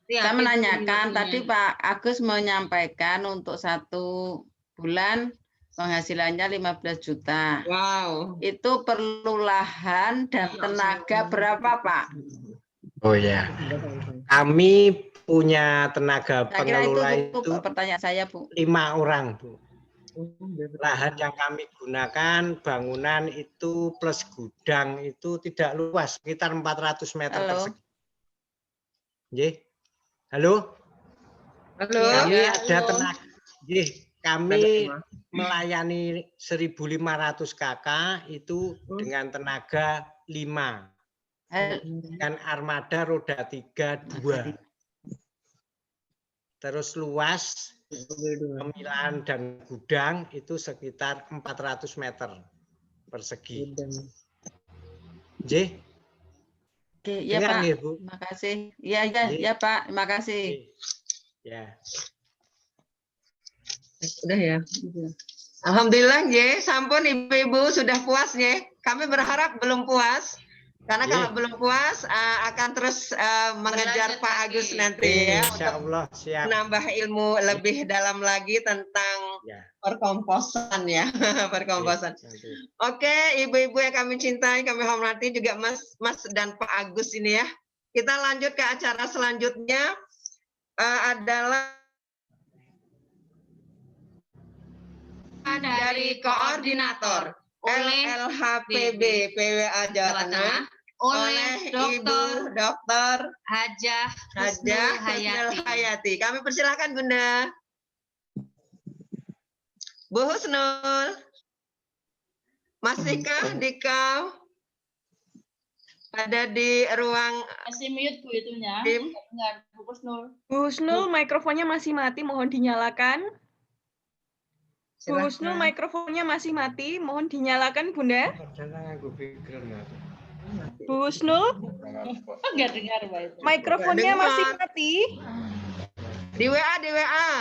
saya menanyakan tadi Pak Agus menyampaikan untuk 1 bulan penghasilannya 15 juta. Wow. Itu perlu lahan dan tenaga berapa Pak? Oh ya, kami punya tenaga pengelola itu pertanyaan saya Bu. 5 orang Bu. Lahan yang kami gunakan bangunan itu plus gudang itu tidak luas, sekitar 400 meter persegi. Halo? Halo. Kami ada tenaga. Kami melayani 1.500 KK itu dengan tenaga 5. Dengan armada roda 3 2. Terus luas pemilahan dan gudang itu sekitar 400 meter persegi. Oke, ya Pak. Bu. Terima kasih. Ya Pak, terima kasih. Ya. Sudah ya. Alhamdulillah, sampun ibu-ibu sudah puas Kami berharap belum puas. Karena kalau belum puas akan terus mengejar Pak Agus nanti ya. Insya Allah siap. Menambah ilmu lebih dalam lagi tentang perkomposan ya. Perkomposan. Oke, ibu-ibu yang kami cintai, kami hormati juga Mas dan Pak Agus ini ya. Kita lanjut ke acara selanjutnya adalah dari koordinator LLHPB PWA Jawa Tengah oleh Ibu Dr. Hajah Husnul Hayati. Kami persilahkan Bunda. Bu Husnul. Masihkah Dika? Ada di ruang masih mute Bu itunya. Bu Husnul. Bu Husnul, mikrofonnya masih mati, mohon dinyalakan. Bu Husnul, mikrofonnya masih mati, mohon dinyalakan Bunda. Bu Husnul, enggak dengar Pak itu. Mikrofonnya masih mati. Di WA, di WA.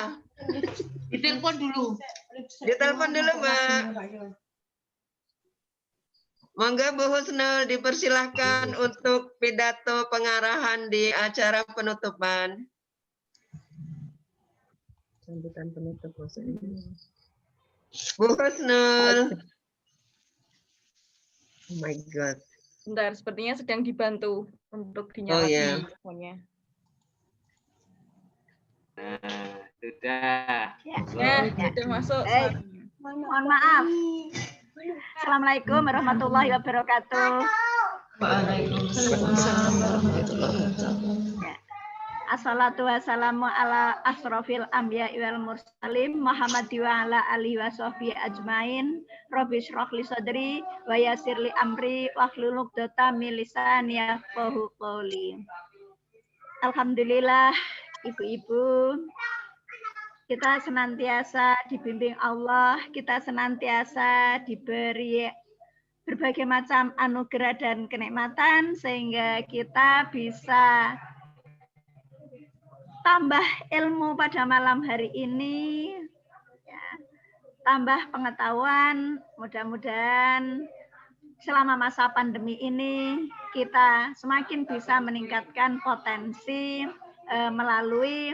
Ditelepon dulu. Ditelepon dulu, Mbak. Monggo Bu Husnul dipersilahkan untuk pidato pengarahan di acara penutupan. Sambutan penutup Bu Husnul. Oh my God. Bentar, sepertinya sedang dibantu untuk dinyalakan mikrofonnya. Sudah. Sudah masuk. Mohon maaf. Assalamualaikum warahmatullahi wabarakatuh. Waalaikumsalam warahmatullahi wabarakatuh. Assalatu wassalamu ala asrofil anbiya wal mursalin Muhammad wa ala alihi wa sahbihi ajmain. Rabbi shrah li sadri wa yassir li amri wahlul 'uqdatam min lisani yafqahu qawli. Alhamdulillah ibu-ibu, kita senantiasa dibimbing Allah, kita senantiasa diberi berbagai macam anugerah dan kenikmatan sehingga kita bisa tambah ilmu pada malam hari ini, ya, tambah pengetahuan. Mudah-mudahan selama masa pandemi ini kita semakin bisa meningkatkan potensi melalui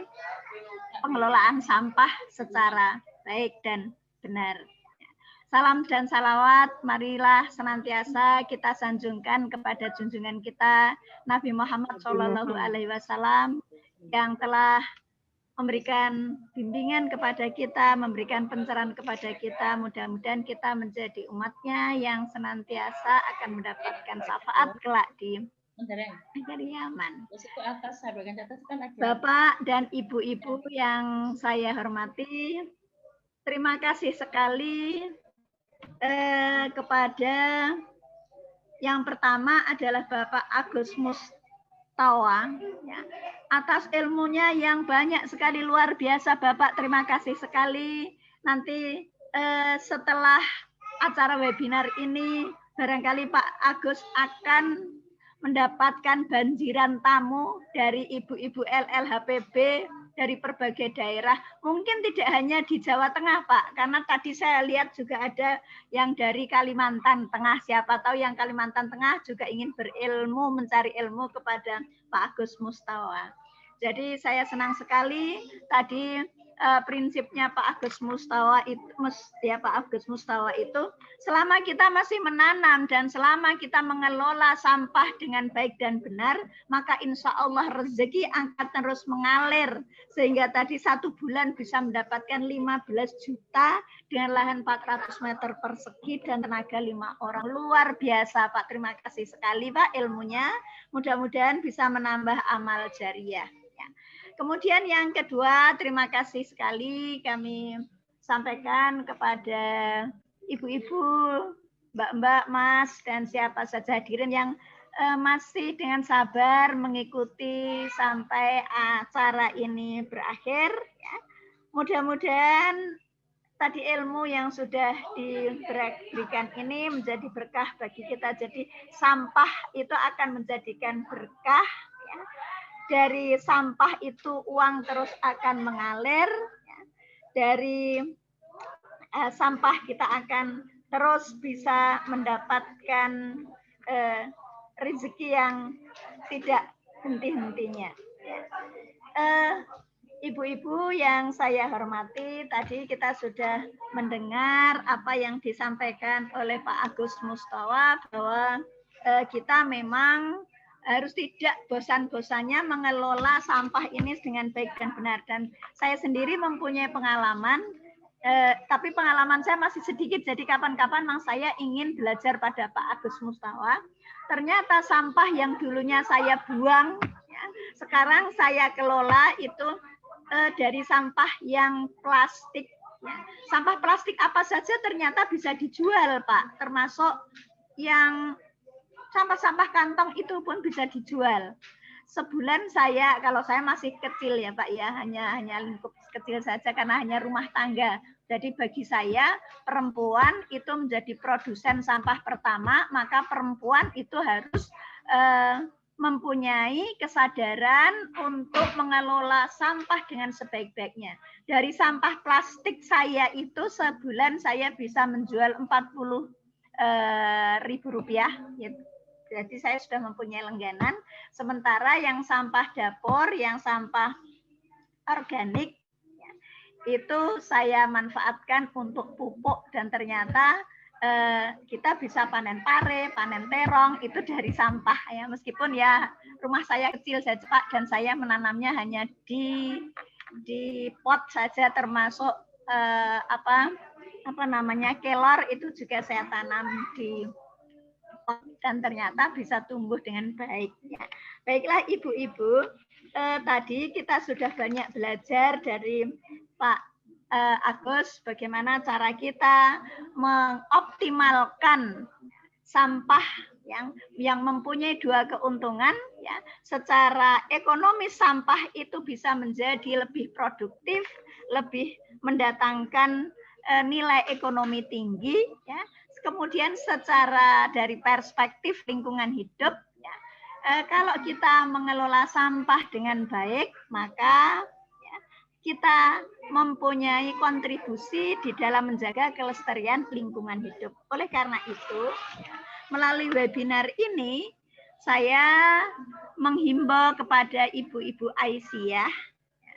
pengelolaan sampah secara baik dan benar. Salam dan salawat, marilah senantiasa kita sanjungkan kepada junjungan kita Nabi Muhammad SAW yang telah memberikan bimbingan kepada kita, memberikan pencerahan kepada kita. Mudah-mudahan kita menjadi umatnya yang senantiasa akan mendapatkan syafaat kelak di negeri Yaman. Bapak dan ibu-ibu yang saya hormati, terima kasih sekali kepada Yang pertama adalah Bapak Agus Mustawa, ya, atas ilmunya yang banyak sekali, luar biasa Bapak, terima kasih sekali. Nanti setelah acara webinar ini barangkali Pak Agus akan mendapatkan banjiran tamu dari ibu-ibu LLHPB dari berbagai daerah. Mungkin tidak hanya di Jawa Tengah, Pak, karena tadi saya lihat juga ada yang dari Kalimantan Tengah. Siapa tahu yang Kalimantan Tengah juga ingin berilmu, mencari ilmu kepada Pak Agus Mustawa. Jadi saya senang sekali tadi prinsipnya Pak Agus Mustawa itu, Pak Agus Mustawa itu, selama kita masih menanam dan selama kita mengelola sampah dengan baik dan benar, maka insya Allah rezeki akan terus mengalir, sehingga tadi 1 bulan bisa mendapatkan 15 juta dengan lahan 400 meter persegi dan tenaga 5 orang. Luar biasa Pak, terima kasih sekali Pak ilmunya, mudah-mudahan bisa menambah amal jariah. Kemudian yang kedua, terima kasih sekali kami sampaikan kepada ibu-ibu, mbak-mbak, mas, dan siapa saja hadirin yang masih dengan sabar mengikuti sampai acara ini berakhir. Ya. Mudah-mudahan tadi ilmu yang sudah diberikan ini menjadi berkah bagi kita. Jadi sampah itu akan menjadikan berkah. Ya. Dari sampah itu uang terus akan mengalir, ya. Dari sampah kita akan terus bisa mendapatkan rezeki yang tidak henti-hentinya. Ibu-ibu yang saya hormati, tadi kita sudah mendengar apa yang disampaikan oleh Pak Agus Mustawa bahwa kita memang harus tidak bosan-bosannya mengelola sampah ini dengan baik dan benar. Dan saya sendiri mempunyai pengalaman, tapi pengalaman saya masih sedikit, jadi kapan-kapan memang saya ingin belajar pada Pak Agus Mustawa. Ternyata sampah yang dulunya saya buang, ya, sekarang saya kelola itu dari sampah yang plastik. Ya. Sampah plastik apa saja ternyata bisa dijual, Pak, termasuk yang sampah-sampah kantong itu pun bisa dijual. Sebulan saya, kalau saya masih kecil ya Pak ya, hanya lingkup kecil saja karena hanya rumah tangga. Jadi bagi saya perempuan itu menjadi produsen sampah pertama, maka perempuan itu harus mempunyai kesadaran untuk mengelola sampah dengan sebaik-baiknya. Dari sampah plastik saya itu sebulan saya bisa menjual 40.000 rupiah. Jadi saya sudah mempunyai langganan. Sementara yang sampah dapur, yang sampah organik, ya, itu saya manfaatkan untuk pupuk dan ternyata kita bisa panen pare, panen terong itu dari sampah ya. Meskipun ya rumah saya kecil saja Pak dan saya menanamnya hanya di pot saja, termasuk apa namanya kelor itu juga saya tanam di dan ternyata bisa tumbuh dengan baik. Ya. Baiklah ibu-ibu, tadi kita sudah banyak belajar dari Pak Agus bagaimana cara kita mengoptimalkan sampah yang mempunyai 2 keuntungan. Ya. Secara ekonomis sampah itu bisa menjadi lebih produktif, lebih mendatangkan nilai ekonomi tinggi. Ya. Kemudian secara dari perspektif lingkungan hidup, ya, kalau kita mengelola sampah dengan baik, maka ya, kita mempunyai kontribusi di dalam menjaga kelestarian lingkungan hidup. Oleh karena itu, ya, melalui webinar ini, saya menghimbau kepada ibu-ibu Aisyah ya,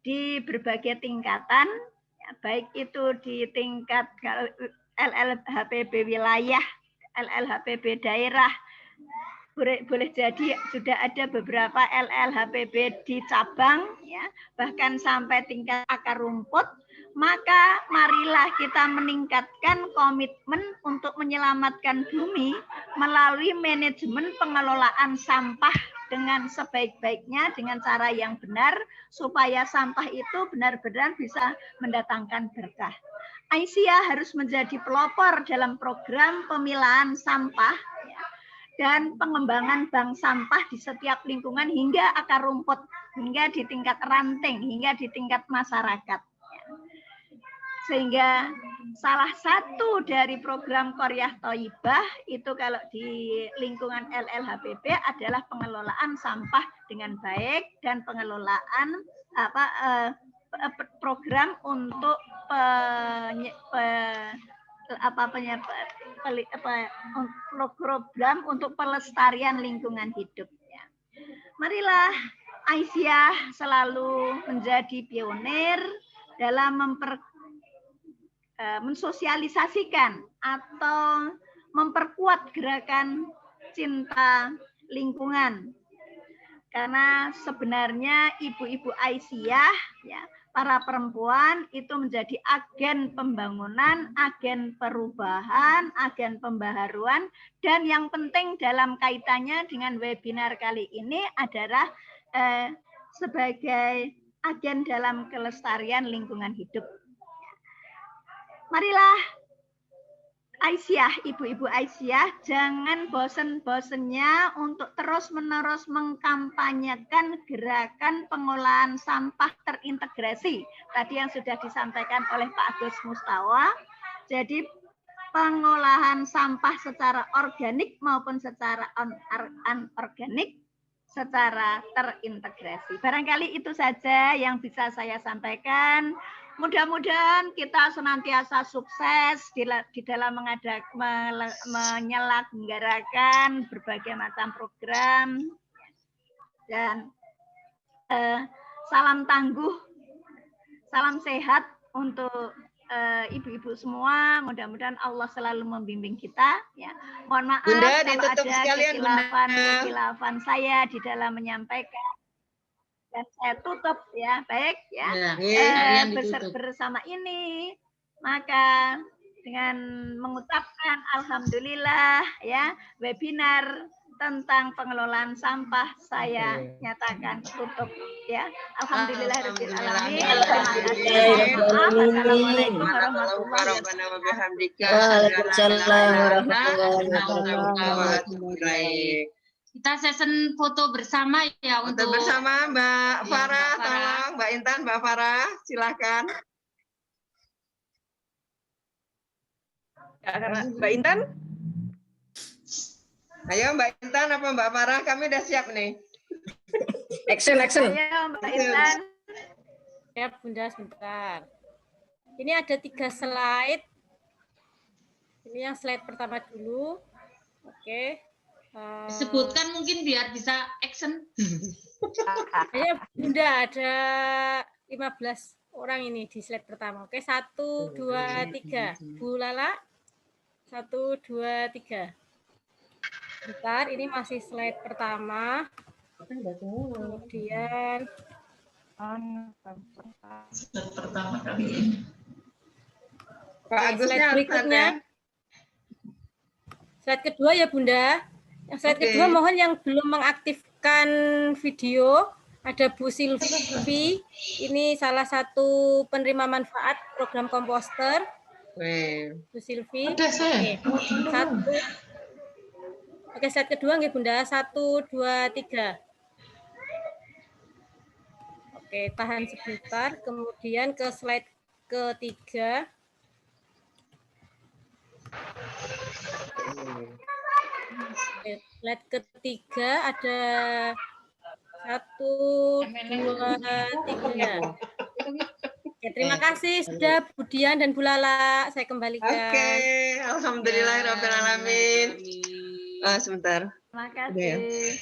di berbagai tingkatan, ya, baik itu di tingkat LLHPB wilayah, LLHPB daerah, boleh jadi sudah ada beberapa LLHPB di cabang, ya, bahkan sampai tingkat akar rumput, maka marilah kita meningkatkan komitmen untuk menyelamatkan bumi melalui manajemen pengelolaan sampah dengan sebaik-baiknya, dengan cara yang benar, supaya sampah itu benar-benar bisa mendatangkan berkah. Aisyah harus menjadi pelopor dalam program pemilahan sampah, ya, dan pengembangan bank sampah di setiap lingkungan hingga akar rumput, hingga di tingkat ranting, hingga di tingkat masyarakat. Sehingga salah satu dari program Qaryah Thayyibah itu kalau di lingkungan LLHPB adalah pengelolaan sampah dengan baik dan pengelolaan program untuk program untuk pelestarian lingkungan hidup. Marilah Aisyah selalu menjadi pionir dalam mensosialisasikan atau memperkuat gerakan cinta lingkungan. Karena sebenarnya ibu-ibu Aisyah, ya, para perempuan itu menjadi agen pembangunan, agen perubahan, agen pembaharuan, dan yang penting dalam kaitannya dengan webinar kali ini adalah sebagai agen dalam kelestarian lingkungan hidup. Marilah Aisyah, ibu-ibu Aisyah, jangan bosan-bosannya untuk terus-menerus mengkampanyekan gerakan pengolahan sampah terintegrasi. Tadi yang sudah disampaikan oleh Pak Agus Mustawa. Jadi pengolahan sampah secara organik maupun secara anorganik secara terintegrasi. Barangkali itu saja yang bisa saya sampaikan. Mudah-mudahan kita senantiasa sukses di dalam menyelenggarakan berbagai macam program, dan salam tangguh, salam sehat untuk ibu-ibu semua. Mudah-mudahan Allah selalu membimbing kita. Ya, mohon maaf Bunda, kalau ada kehilafan saya di dalam menyampaikan. Dan saya tutup ya, baik ya. Bersama ini, maka dengan mengucapkan alhamdulillah ya, webinar tentang pengelolaan sampah saya nyatakan tutup ya. Alhamdulillahirabbil alamin. Terima kasih. Assalamualaikum warahmatullahi wabarakatuh. Waalaikumsalam warahmatullahi wabarakatuh. Kita session foto bersama ya, foto bersama Mbak Farah, tolong Mbak Intan, Mbak Farah, silakan. Mbak Intan. Ayo Mbak Intan apa Mbak Farah, kami udah siap nih. Action. Ayo Mbak Intan. Ya Bunda, sebentar. Ini ada 3 slide. Ini yang slide pertama dulu. Oke. Disebutkan mungkin biar bisa action. Ya Bunda, ada 15 orang ini di slide pertama. Oke, 1, 2, 3. Bu Lala, 1, 2, 3. Bentar, ini masih slide pertama. Kemudian slide pertama kali ini. Pak Agusnya berikutnya. Slide kedua ya Bunda. Yang slide kedua mohon yang belum mengaktifkan video, ada Bu Silvi, ini salah satu penerima manfaat program komposter. Bu Silvi. Oke, slide kedua nggih Bunda, 1, 2, 3. Oke, tahan sebentar, kemudian ke slide ketiga. Slide ketiga ada 1, 2, 3. Oke, terima kasih sudah Bu Dian dan Bu Lala. Saya kembalikan. Oke, alhamdulillahirrahmanirrahim. Sebentar. Terima kasih.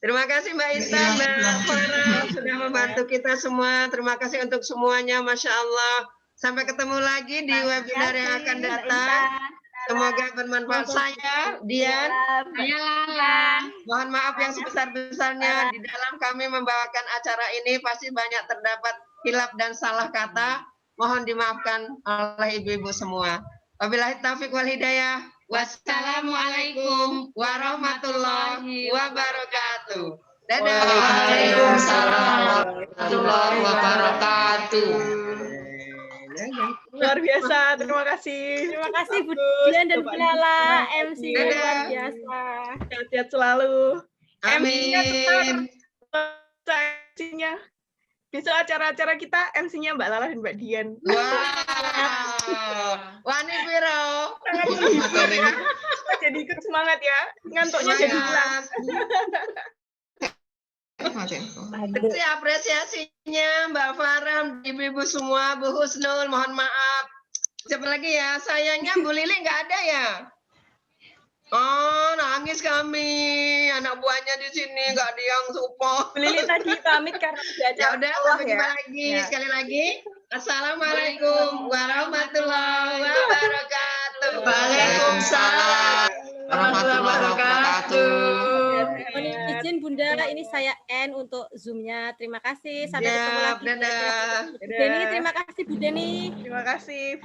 Terima kasih Mbak Intan, Mbak Farah sudah membantu kita semua. Terima kasih untuk semuanya, Masya Allah. Sampai ketemu lagi di webinar yang akan datang. Semoga bermanfaat. Saya Dian, saya Lala. Mohon maaf yang sebesar-besarnya. Di dalam kami membawakan acara ini pasti banyak terdapat hilaf dan salah kata. Mohon dimaafkan oleh ibu-ibu semua. Wabillahi taufiq wal hidayah. Wassalamualaikum warahmatullahi wabarakatuh. Dadah. Waalaikumsalam warahmatullahi wabarakatuh. Luar biasa, terima kasih. Terima kasih Bu Dian dan Bu Lala, MC luar biasa. Sehat-sehat selalu. Amin. MC-nya. Besok acara-acara kita MC-nya Mbak Lala dan Mbak Dian. Wani Piro. Jadi ikut semangat ya. Ngantuknya jadi hilang. Terima apresiasinya Mbak Farah, ibu-ibu semua, Bu Husnul, mohon maaf. Siapa lagi ya? Sayangnya Bu Lili nggak ada ya? Oh, nangis kami. Anak buahnya di sini nggak ada yang support. Bu Lili tadi pamit karena ada acara. Ya udah, sampai jumpa lagi. Sekali lagi, Assalamualaikum warahmatullahi wabarakatuh. Waalaikumsalam warahmatullahi wabarakatuh. Mohon izin Bunda, ini saya N untuk Zoom-nya. Terima kasih. Sampai ketemu lagi. Dadah. Bu Deni, terima kasih Bu Deni. Terima kasih.